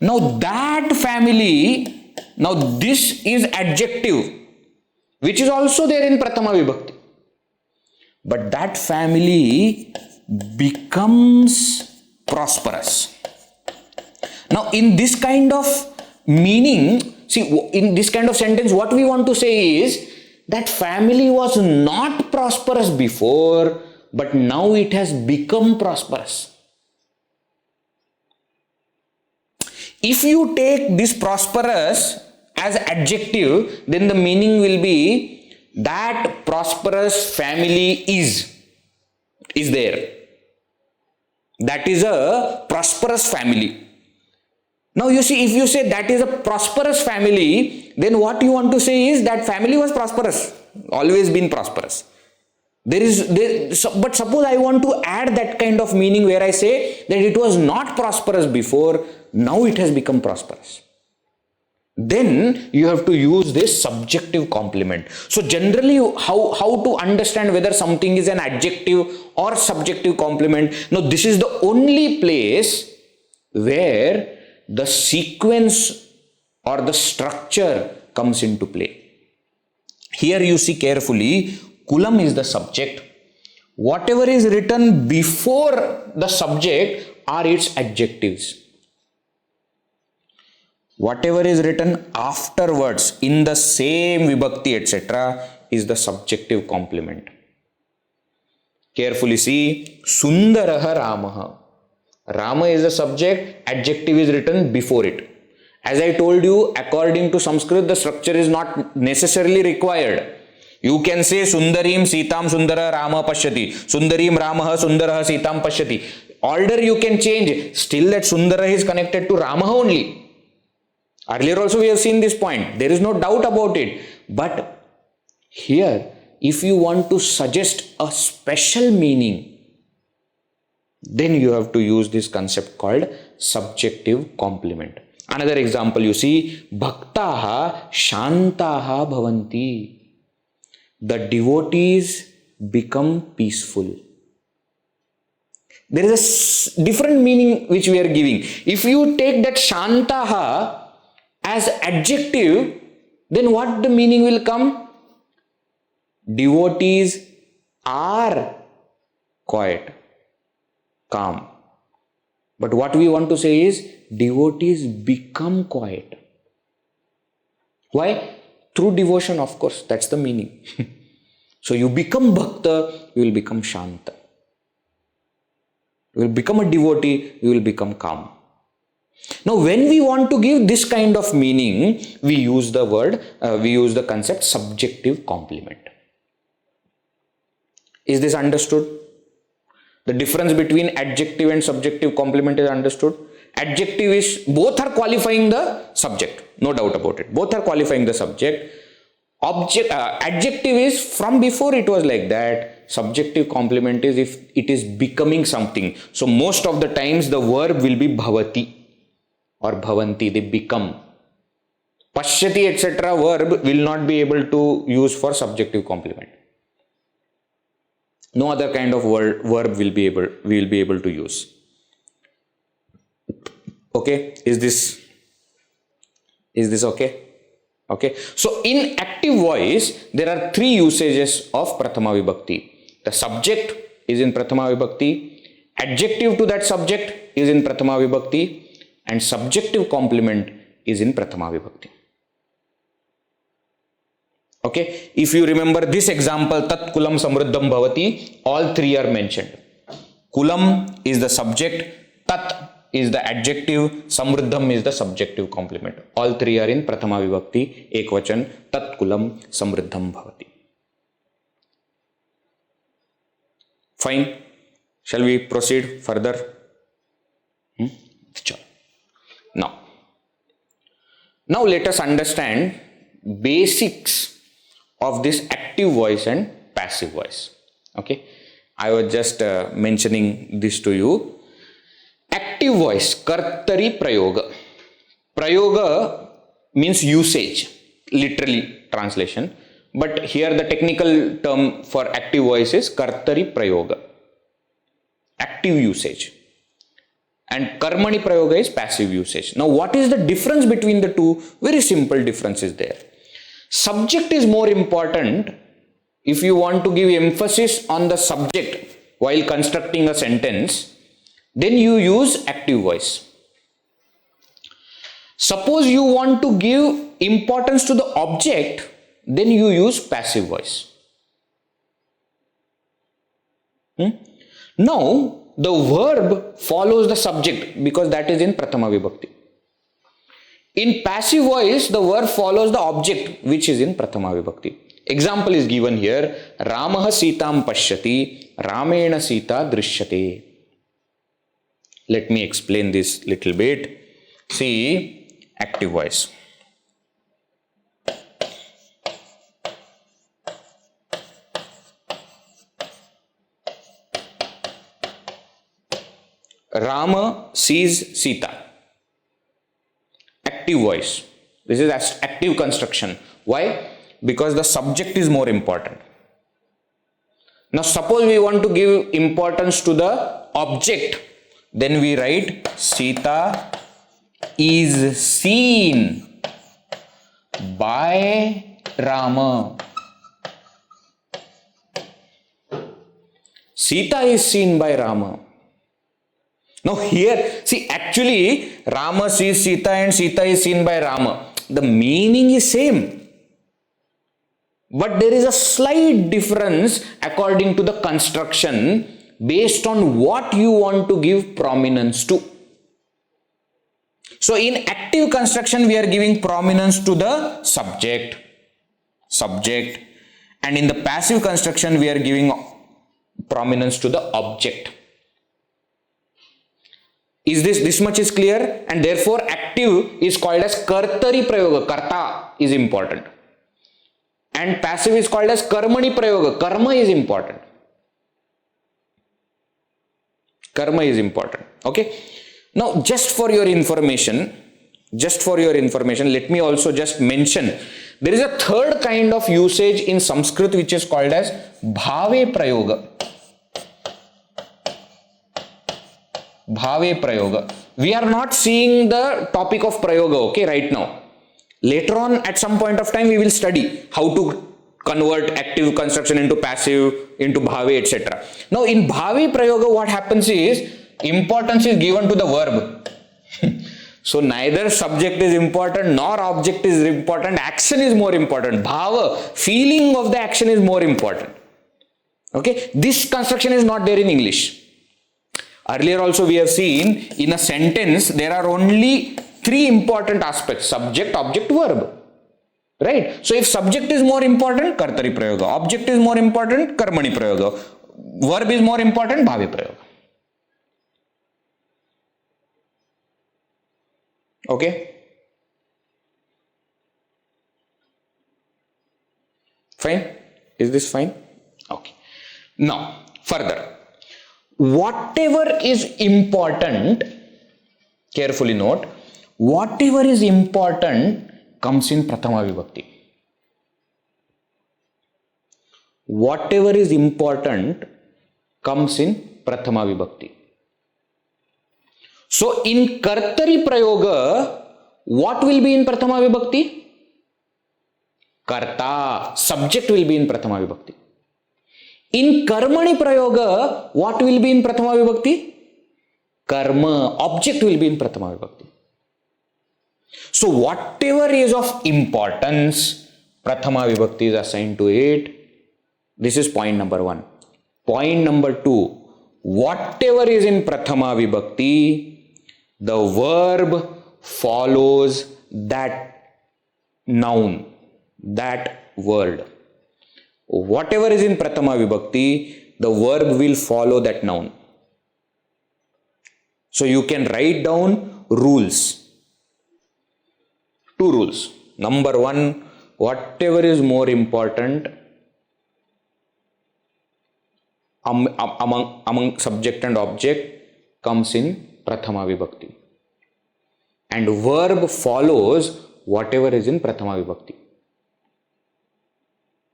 Now that family, now this is adjective which is also there in Prathama Vibhakti, but that family becomes prosperous. Now in this kind of meaning, see, in this kind of sentence what we want to say is that family was not prosperous before, but now it has become prosperous. If you take this prosperous as adjective, then the meaning will be that prosperous family is there. That is a prosperous family. Now you see, if you say that is a prosperous family, then what you want to say is that family was prosperous, always been prosperous. But suppose I want to add that kind of meaning where I say that it was not prosperous before, now it has become prosperous. Then you have to use this subjective complement. So generally how to understand whether something is an adjective or subjective complement. Now this is the only place where the sequence or the structure comes into play. Here you see carefully, kulam is the subject, Whatever is written before the subject are its adjectives. Whatever is written afterwards in the same vibhakti, etc., is the subjective complement. Carefully see, Sundaraha Ramaha. Rama is the subject, adjective is written before it. As I told you, according to Sanskrit, the structure is not necessarily required. You can say Sundarim Sitam Sundara Rama Pashyati. Sundarim Ramaha Sundaraha Sitam Pashyati. Order you can change. Still that Sundara is connected to Ramaha only. Earlier also we have seen this point. There is no doubt about it. But here, if you want to suggest a special meaning, then you have to use this concept called subjective complement. Another example you see, Bhaktaha Shantaha Bhavanti. The devotees become peaceful. There is a different meaning which we are giving. If you take that Shantaha as adjective, then what the meaning will come? Devotees are quiet, calm. But what we want to say is devotees become quiet. Why? Through devotion, of course. That's the meaning. So you become bhakta, you will become shanta. You will become a devotee, you will become calm. Now, when we want to give this kind of meaning, we use the concept subjective complement. Is this understood? The difference between adjective and subjective complement is understood. Adjective is, both are qualifying the subject, no doubt about it. Both are qualifying the subject. Adjective is from before it was like that. Subjective complement is if it is becoming something. So most of the times the verb will be bhavati or bhavanti, they become. Pashyati, etc. verb will not be able to use for subjective complement. No other kind of verb we will be able to use. Okay, is this okay? Okay, so in active voice there are three usages of Prathama Vibhakti. The subject is in Prathama Vibhakti, adjective to that subject is in Prathama Vibhakti, and subjective complement is in Prathama Vibhakti. Okay, if you remember this example, Tat Kulam Samruddham Bhavati, all three are mentioned. Kulam is the subject, Tat is the adjective, Samruddham is the subjective complement. All three are in Prathama Vibhakti, Ekvachan, Tat Kulam Samruddham Bhavati. Fine. Shall we proceed further? Now let us understand basics of this active voice and passive voice. Okay, I was just mentioning this to you. Active voice, kartari prayoga. Prayoga means usage, literally translation. But here the technical term for active voice is kartari prayoga, active usage. And karmani prayoga is passive usage. Now what is the difference between the two? Very simple difference is there. Subject is more important. If you want to give emphasis on the subject while constructing a sentence, then you use active voice. Suppose you want to give importance to the object, then you use passive voice. Now, the verb follows the subject because that is in Prathama Vibhakti. In passive voice, the verb follows the object which is in Prathama Vibhakti. Example is given here. Ramaha Sitam Pashyati, Ramena Sita Drishyate. Let me explain this little bit. See, active voice. Rama sees Sita. Active voice. This is active construction. Why? Because the subject is more important. Now suppose we want to give importance to the object, then we write Sita is seen by Rama. Sita is seen by Rama. Now here, see, actually Rama sees Sita and Sita is seen by Rama. The meaning is same. But there is a slight difference according to the construction based on what you want to give prominence to. So in active construction, we are giving prominence to the subject, and in the passive construction, we are giving prominence to the object. Is this much is clear? And therefore, active is called as kartari prayoga. Karta is important. And passive is called as karmani prayoga. Karma is important. Karma is important. Okay. Now, just for your information, let me also just mention, there is a third kind of usage in Sanskrit which is called as bhave prayoga. Bhave prayoga. We are not seeing the topic of prayoga, okay, right now. Later on, at some point of time, we will study how to convert active construction into passive, into bhave, etc. Now, in bhave prayoga, what happens is, importance is given to the verb. So neither subject is important nor object is important. Action is more important. Bhava, feeling of the action is more important. Okay, this construction is not there in English. Earlier also we have seen in a sentence there are only three important aspects: subject, object, verb. Right? So if subject is more important, kartari prayoga. Object is more important, karmani prayoga. Verb is more important, bhave prayoga. Okay? Fine? Is this fine? Okay. Now, further. Whatever is important, carefully note, whatever is important comes in Prathama Vibhakti. Whatever is important comes in Prathama Vibhakti. So in Kartari Prayoga, what will be in Prathama Vibhakti? Karta, subject will be in Prathama Vibhakti. In Karmani Prayoga, what will be in Prathama Vibhakti? Karma, object will be in Prathama Vibhakti. So whatever is of importance, Prathama Vibhakti is assigned to it. This is point number one. Point number two, whatever is in Prathama Vibhakti, the verb follows that noun, that word. Whatever is in Prathama Vibhakti, the verb will follow that noun. So you can write down rules. Two rules. Number one, whatever is more important among subject and object comes in Prathama Vibhakti. And verb follows whatever is in Prathama Vibhakti.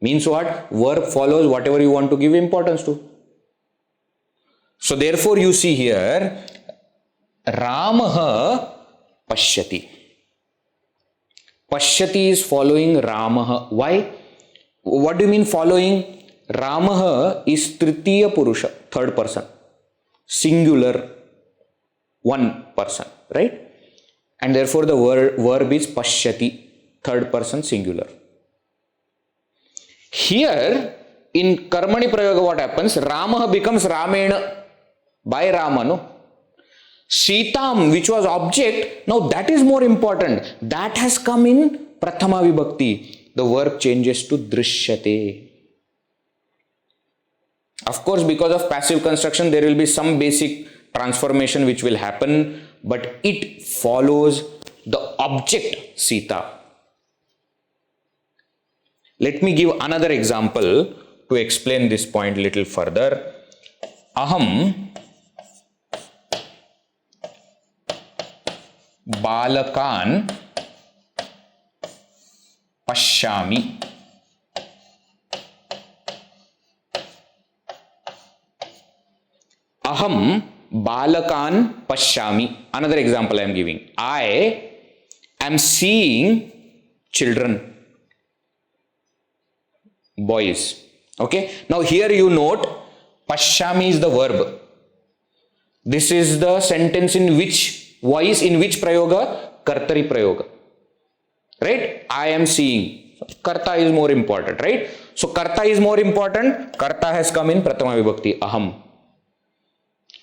Means what? Verb follows whatever you want to give importance to. So therefore you see here, Ramaha Pashyati. Pashyati is following Ramaha. Why? What do you mean following? Ramaha is Tritiya Purusha, third person. Singular, one person, right? And therefore the verb is Pashyati, third person singular. Here in Karmani Prayoga what happens? Ramaha becomes Ramena by Rama, no? Sitam, which was object, now that is more important. That has come in Prathama Vibhakti. The verb changes to Drishyate. Of course, because of passive construction, there will be some basic transformation which will happen, but it follows the object Sita. Let me give another example to explain this point little further. Aham Balakan Pashyami. Aham Balakan Pashyami. Another example I am giving. I am seeing children, boys. Okay. Now here you note Pashyami is the verb. This is the sentence in which voice, in which prayoga? Kartari prayoga. Right? I am seeing. Karta is more important, right? So karta is more important. Karta has come in Prathama Vibhakti, aham.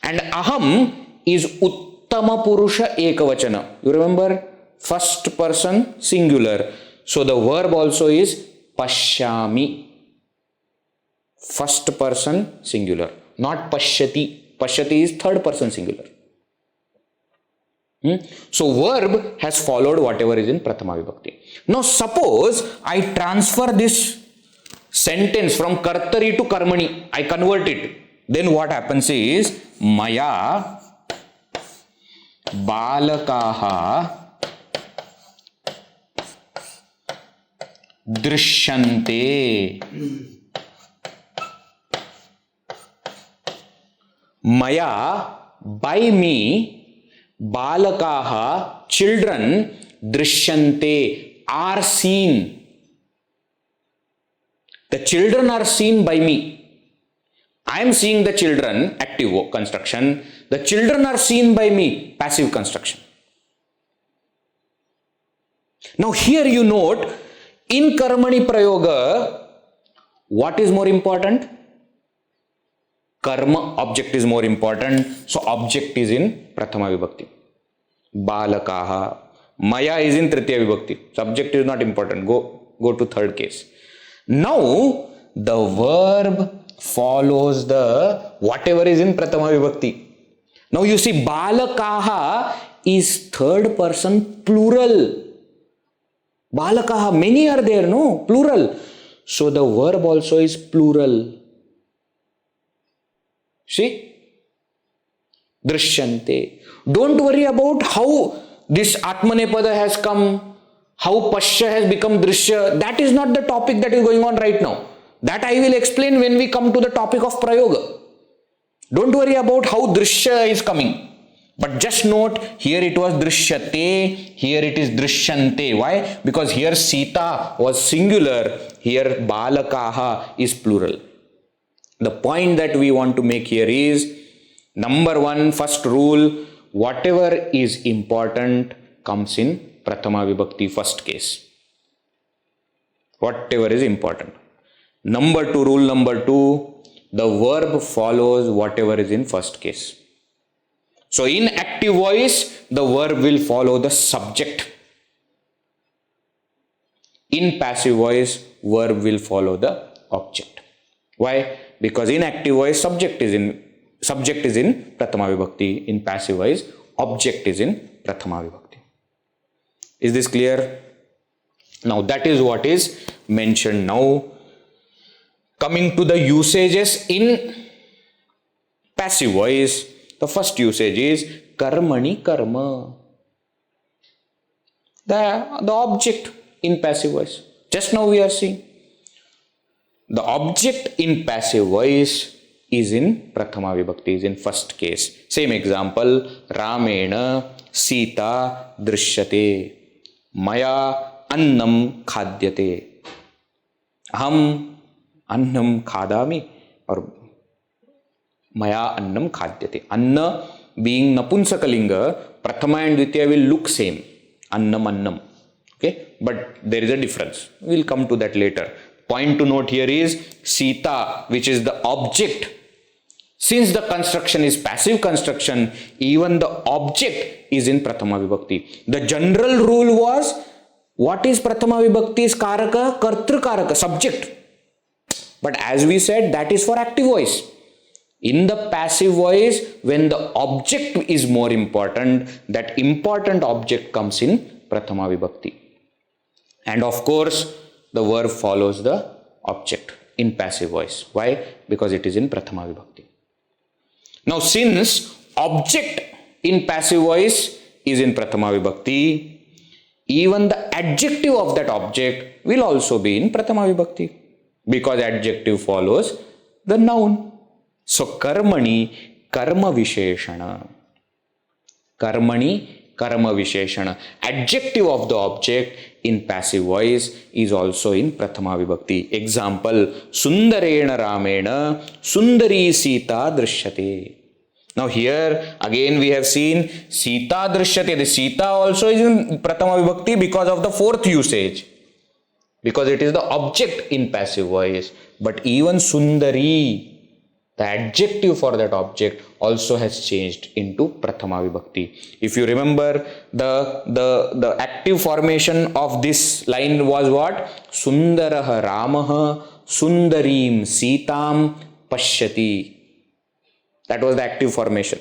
And aham is Uttama Purusha Ekavachana. You remember? First person singular. So the verb also is Pashyami. First person singular. Not Pashyati. Pashyati is third person singular. So verb has followed whatever is in Prathama Vibhakti. Now suppose I transfer this sentence from Kartari to Karmani. I convert it. Then what happens is Maya Balakaha Drishyante. Maya, by me, Balakaha, children, Drishyante, are seen. The children are seen by me. I am seeing the children, active construction. The children are seen by me, passive construction. Now here you note, in Karmani Prayoga, what is more important? Karma, object is more important. So object is in Prathama Vibhakti. Balakaha. Maya is in Tritiya Vibhakti. Subject is not important. Go to third case. Now the verb follows the whatever is in Prathama Vibhakti. Now you see Balakaha is third person plural. Balakaha, many are there, no? Plural. So the verb also is plural. See? Drishyante. Don't worry about how this Atmanepada has come, how Pashya has become Drishya. That is not the topic that is going on right now. That I will explain when we come to the topic of Prayoga. Don't worry about how Drishya is coming. But just note, here it was Drishyate, here it is Drishyante. Why? Because here Sita was singular, here Balakaha is plural. The point that we want to make here is, number one, first rule, whatever is important comes in Prathama Vibhakti, first case. Whatever is important. Number two, rule number two, the verb follows whatever is in first case. So in active voice, the verb will follow the subject. In passive voice, verb will follow the object. Why? Because in active voice, subject is in Prathama Vibhakti. In passive voice, object is in Prathama Vibhakti. Is this clear? Now that is what is mentioned now. Coming to the usages in passive voice, the first usage is karmani karma. The object in passive voice. Just now we are seeing. The object in passive voice is in Prathama Vibhakti, is in first case. Same example, Ramena Sita Drishyate. Maya Annam Khadyate. Aham Annam Khadami, or Maya Annam Khadyate. Anna being Napunsakalinga, Prathama and Dvitiya will look same. Annam Annam. Okay, but there is a difference. We will come to that later. Point to note here is Sita, which is the object. Since the construction is passive construction, even the object is in Prathama Vibhakti. The general rule was, what is Prathama Vibhakti's Karaka? Kartru Karaka, subject. But as we said, that is for active voice. In the passive voice, when the object is more important, that important object comes in Prathama Vibhakti. And of course, the verb follows the object in passive voice. Why? Because it is in Prathama Vibhakti. Now, since object in passive voice is in Prathama Vibhakti, even the adjective of that object will also be in Prathama Vibhakti, because adjective follows the noun. So, karmani karma visheshana. Karmani karma visheshana. Adjective of the object in passive voice is also in Prathama Vibhakti. Example, Sundarena Ramena Sundari Sita Drishyate. Now here again we have seen Sita Drishyate. The Sita also is in Prathama Vibhakti because of the fourth usage. Because it is the object in passive voice. But even Sundari, the adjective for that object, also has changed into Prathama Vibhakti. If you remember, the active formation of this line was what? Sundaraha Ramaha Sundarim Sitam Pashyati. That was the active formation.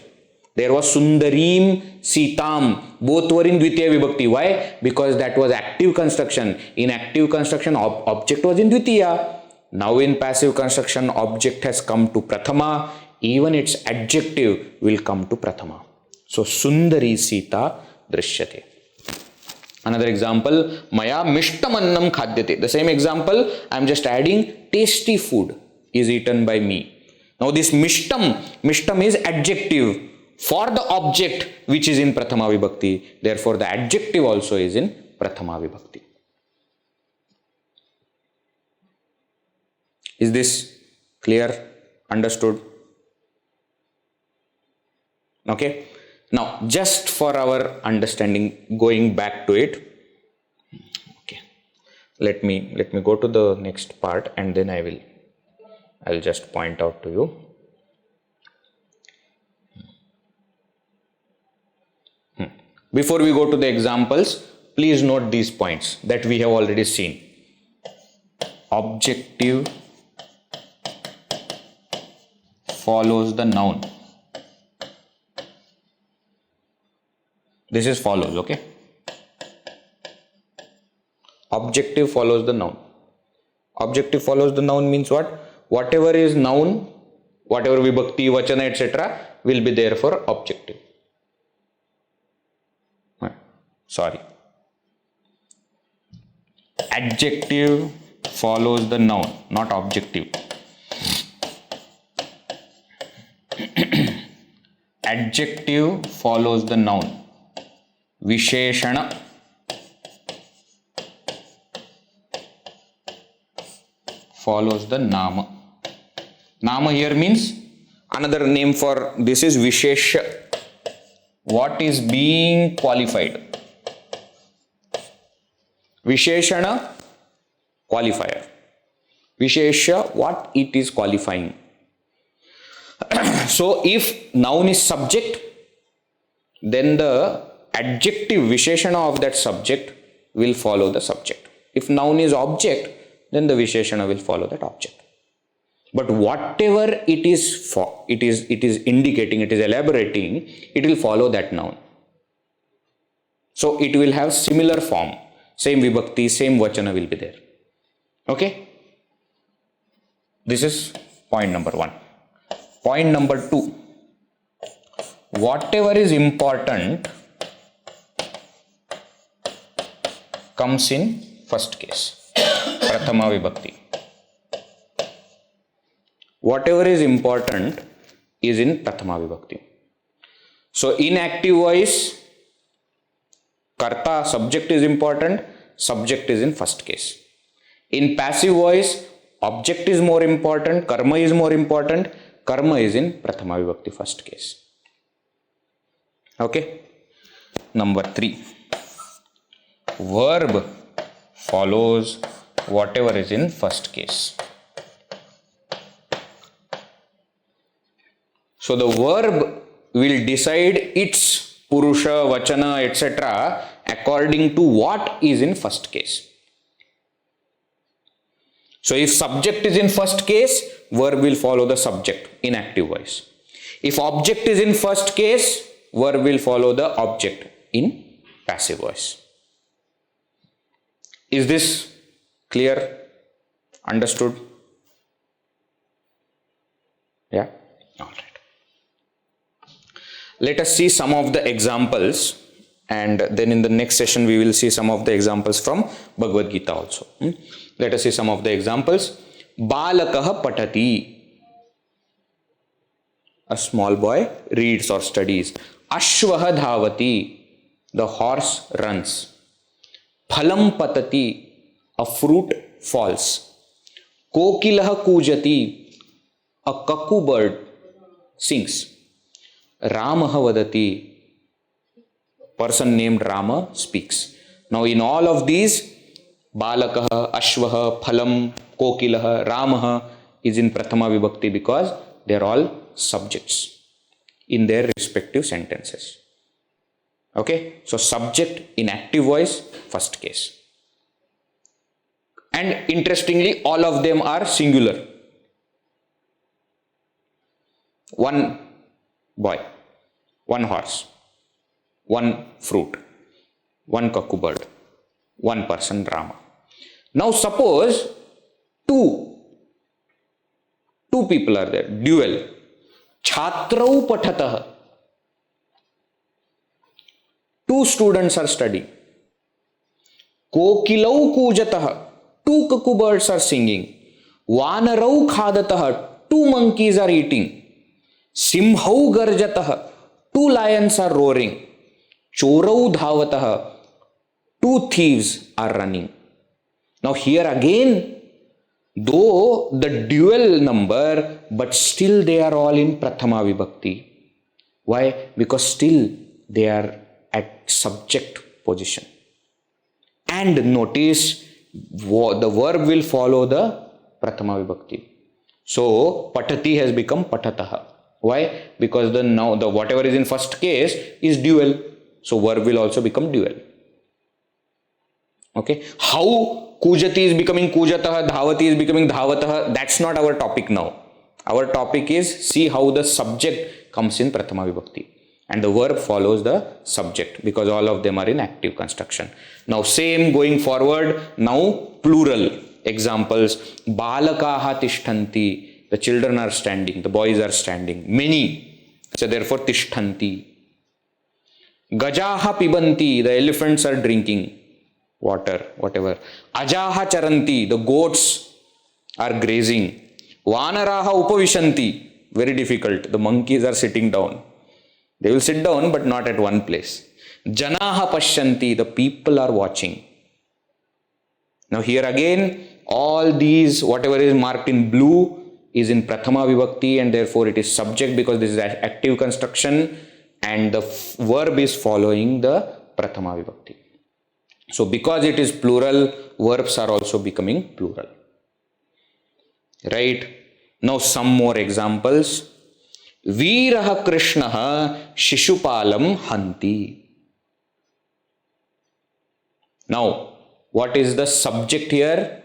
There was Sundarim Sitam. Both were in Dvitiya Vibhakti. Why? Because that was active construction. In active construction, object was in Dvitiya. Now in passive construction, object has come to Prathama. Even its adjective will come to Prathama. So Sundari Sita Drishyate. Another example, Maya Mishtamannam Khadyate. The same example, I am just adding tasty food is eaten by me. Now this Mishtam is adjective for the object which is in Prathama Vibhakti. Therefore the adjective also is in Prathama Vibhakti. Is this clear? Understood? Okay. Now just for our understanding, going back to it. Okay. Let me go to the next part and then I'll just point out to you. Before we go to the examples, please note these points that we have already seen. Objective follows the noun. This is follows, okay? Objective follows the noun. Objective follows the noun means what? Whatever is noun, whatever vibhakti, vachana, etc. will be there for objective. Sorry. Adjective follows the noun, not objective. Adjective follows the noun. Visheshana follows the nama. Nama here means another name for this is Vishesha. What is being qualified? Visheshana, qualifier. Vishesha, what it is qualifying. So if noun is subject, then the adjective Visheshana of that subject will follow the subject. If noun is object, then the Visheshana will follow that object. But whatever it is for, it is indicating, it is elaborating, it will follow that noun. So it will have similar form. Same vibhakti, same vachana will be there. Okay? This is point number 1. Point number 2. Whatever is important comes in first case. Prathama vibhakti. Whatever is important is in Prathama vibhakti. So in active voice, karta, subject is important, subject is in first case. In passive voice, object is more important, karma is more important, karma is in Prathama vibhakti first case. Okay. Number 3. Verb follows whatever is in first case. So the verb will decide its Purusha, Vachana, etc. according to what is in first case. So if subject is in first case, verb will follow the subject in active voice. If object is in first case, verb will follow the object in passive voice. Is this clear? Understood? Yeah? Alright. Let us see some of the examples, and then in the next session we will see some of the examples from Bhagavad Gita also. Let us see some of the examples. Balakaha patati. A small boy reads or studies. Ashvaha dhavati. The horse runs. Phalam patati, a fruit falls. Kokilah kujati, a cuckoo bird sings. Ramah vadati, person named Rama speaks. Now in all of these, Balakah, Ashvah, Phalam, Kokilah, Ramah is in Prathama Vibhakti because they are all subjects in their respective sentences. Okay, so subject in active voice, first case. And interestingly, all of them are singular. One boy, one horse, one fruit, one cuckoo bird, one person, Rama. Now suppose two people are there, duel. Chhatrau pathatah. Two students are studying. Kokilau kujatah. Two cuckoo birds are singing. Vanarau khadatah. Two monkeys are eating. Simhau garjatah. Two lions are roaring. Chorau dhavatah. Two thieves are running. Now here again, though the dual number, but still they are all in Prathama Vibhakti. Why? Because still they are at subject position. And notice the verb will follow the Prathama Vibhakti. So patati has become patataha. Why? Because now the whatever is in first case is dual. So verb will also become dual. Okay. How kujati is becoming kujatah, dhavati is becoming dhavatah, that's not our topic now. Our topic is see how the subject comes in Prathama Vibhakti and the verb follows the subject because all of them are in active construction. Now same going forward, now plural examples. Balakaha tishtanti, the children are standing, the boys are standing, many, so therefore tishtanti. Gajaha pibanti, the elephants are drinking water, whatever. Ajaha charanti, the goats are grazing. Vanaraha upavishanti, very difficult, the monkeys are sitting down. They will sit down but not at one place. Janaha pashyanti, the people are watching. Now here again, all these, whatever is marked in blue is in Prathama Vibhakti and therefore it is subject because this is active construction and the verb is following the Prathama Vibhakti. So because it is plural, verbs are also becoming plural. Right? Now some more examples. Veeraha Krishnaha Shishupalam Hanti. Now, what is the subject here?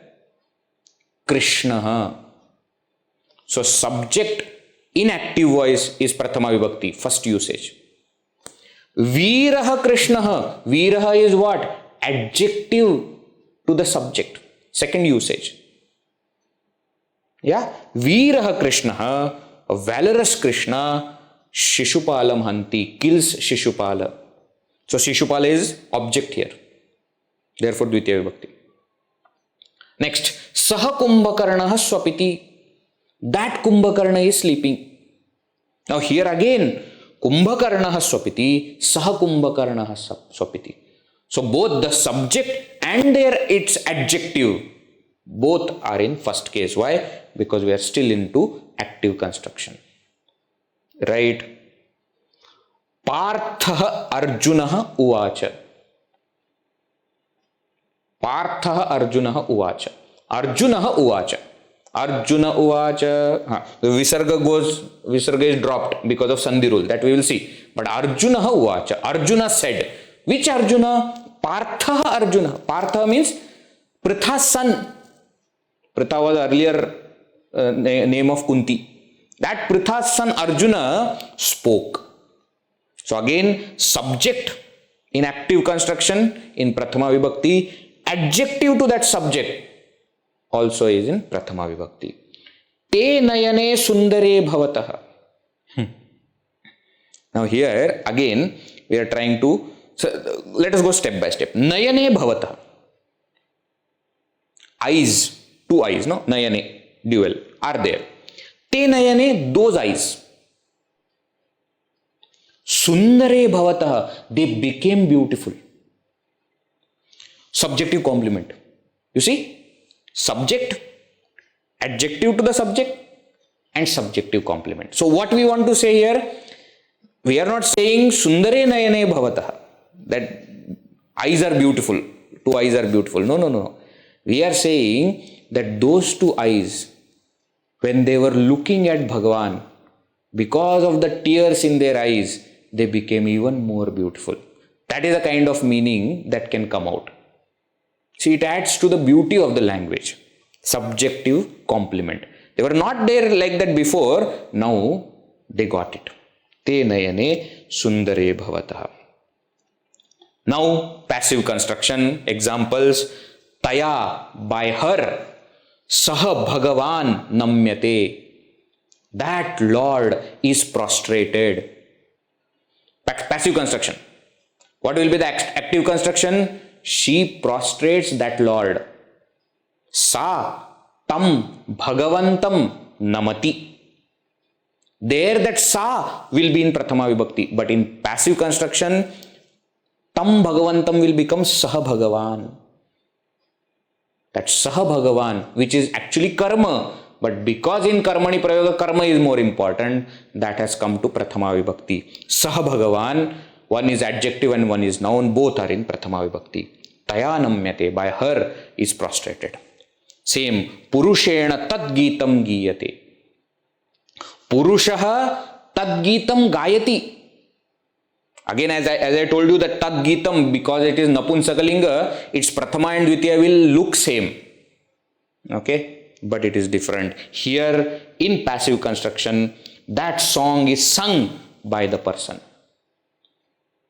Krishnaha. So subject in active voice is Prathama Vibhakti, first usage. Veeraha Krishnaha. Veeraha is what? Adjective to the subject, second usage. Yeah, Veeraha Krishnaha, a valorous Krishna, Shishupalam Hanti, kills Shishupala. So Shishupala is object here, therefore Dvitiya Vibhakti. Next, Saha Kumbhakarnaha Swapiti, that Kumbhakarna is sleeping. Now here again, Kumbhakarnaha Swapiti, Saha Kumbhakarnaha Swapiti. So both the subject and its adjective, both are in first case. Why? Because we are still into active construction. Right? Partha Arjunaha Uvacha. Partha Arjunaha Uvacha. Arjunaha Uvacha. Arjuna Uvacha. The Visarga is dropped because of Sandhi rule. That we will see. But Arjunaha Uvacha. Arjuna said. Which Arjuna? Partha Arjuna. Partha means Pritha's son. Pritha was earlier name of Kunti. That Pritha's son Arjuna spoke. So again, subject in active construction in Prathama Vibhakti, adjective to that subject also is in Prathama Vibhakti. Te nayane sundare bhavatah. Now here again we are trying to, so let us go step by step. Nayane bhavatah. Eyes, two eyes, no? Nayane, dual, are there. Te nayane, those eyes. Sundare bhavatah, they became beautiful. Subjective complement. You see? Subject, adjective to the subject, and subjective complement. So what we want to say here, we are not saying Sundare Nayane Bhavatah, that eyes are beautiful, two eyes are beautiful. No. We are saying that those two eyes, when they were looking at Bhagavan, because of the tears in their eyes, they became even more beautiful. That is the kind of meaning that can come out. See, it adds to the beauty of the language. Subjective complement. They were not there like that before, now they got it. Te nayane sundare bhavatah. Now, passive construction examples. Taya, by her. Saha Bhagavan namyate. That Lord is prostrated. Passive construction. What will be the active construction? She prostrates that Lord. Sa tam bhagavantam namati. There that sa will be in Prathama Vibhakti, but in passive construction, tam bhagavantam will become saha Bhagavan. That saha Bhagavan, which is actually karma, but because in karmani prayoga karma is more important, that has come to Prathama Vibhakti. Saha Bhagavan, one is adjective and one is noun, both are in Prathama Vibhakti. Taya namyate, by her is prostrated. Same, Purushena tad gitam giyate. Purushaha tad gitam gayati. Again, as I told you that tad gitam, because it is Napunsakalinga, its Prathama and Dvitiya will look same. Okay, but it is different. Here, in passive construction, that song is sung by the person.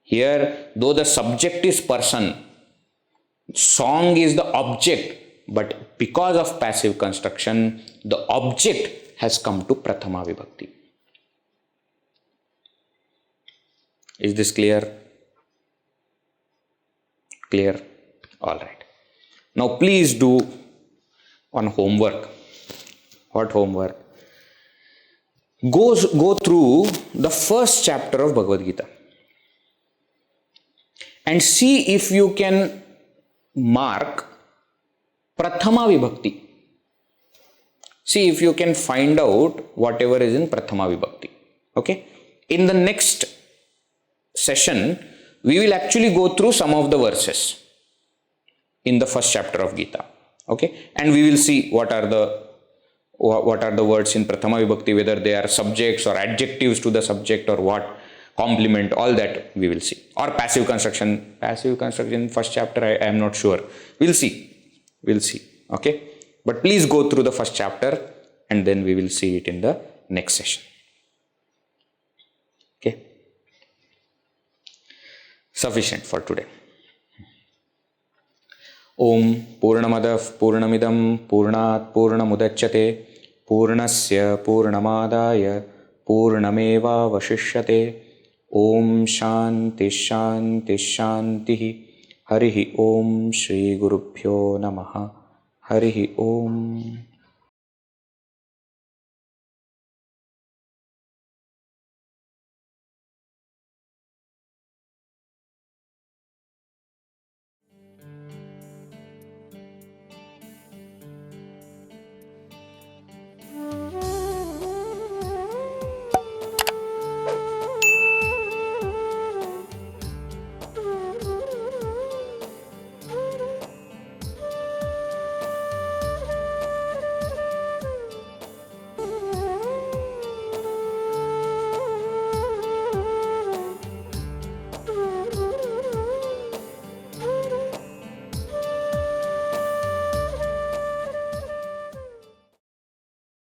Here, though the subject is person, song is the object, but because of passive construction, the object has come to Prathama Vibhakti. Is this clear? Clear? All right. Now please do one homework. What homework? Go through the first chapter of Bhagavad Gita and see if you can mark Prathama Vibhakti. See if you can find out whatever is in Prathama Vibhakti. Okay? In the next session, we will actually go through some of the verses in the first chapter of Gita. Okay? And we will see what are the words in Prathama Vibhakti, whether they are subjects or adjectives to the subject or what, complement, all that we will see. Or passive construction. Passive construction, first chapter, I am not sure. We'll see. Okay? But please go through the first chapter and then we will see it in the next session. Okay? Sufficient for today. Om Purnamadav Purnamidam Purnat Purnamudachyate Purnasya Purnamadaya Purnameva Vashishyate. Om Shanti Shanti Shanti. Harihi Om Shri Gurubhyo Namaha. Harihi Om.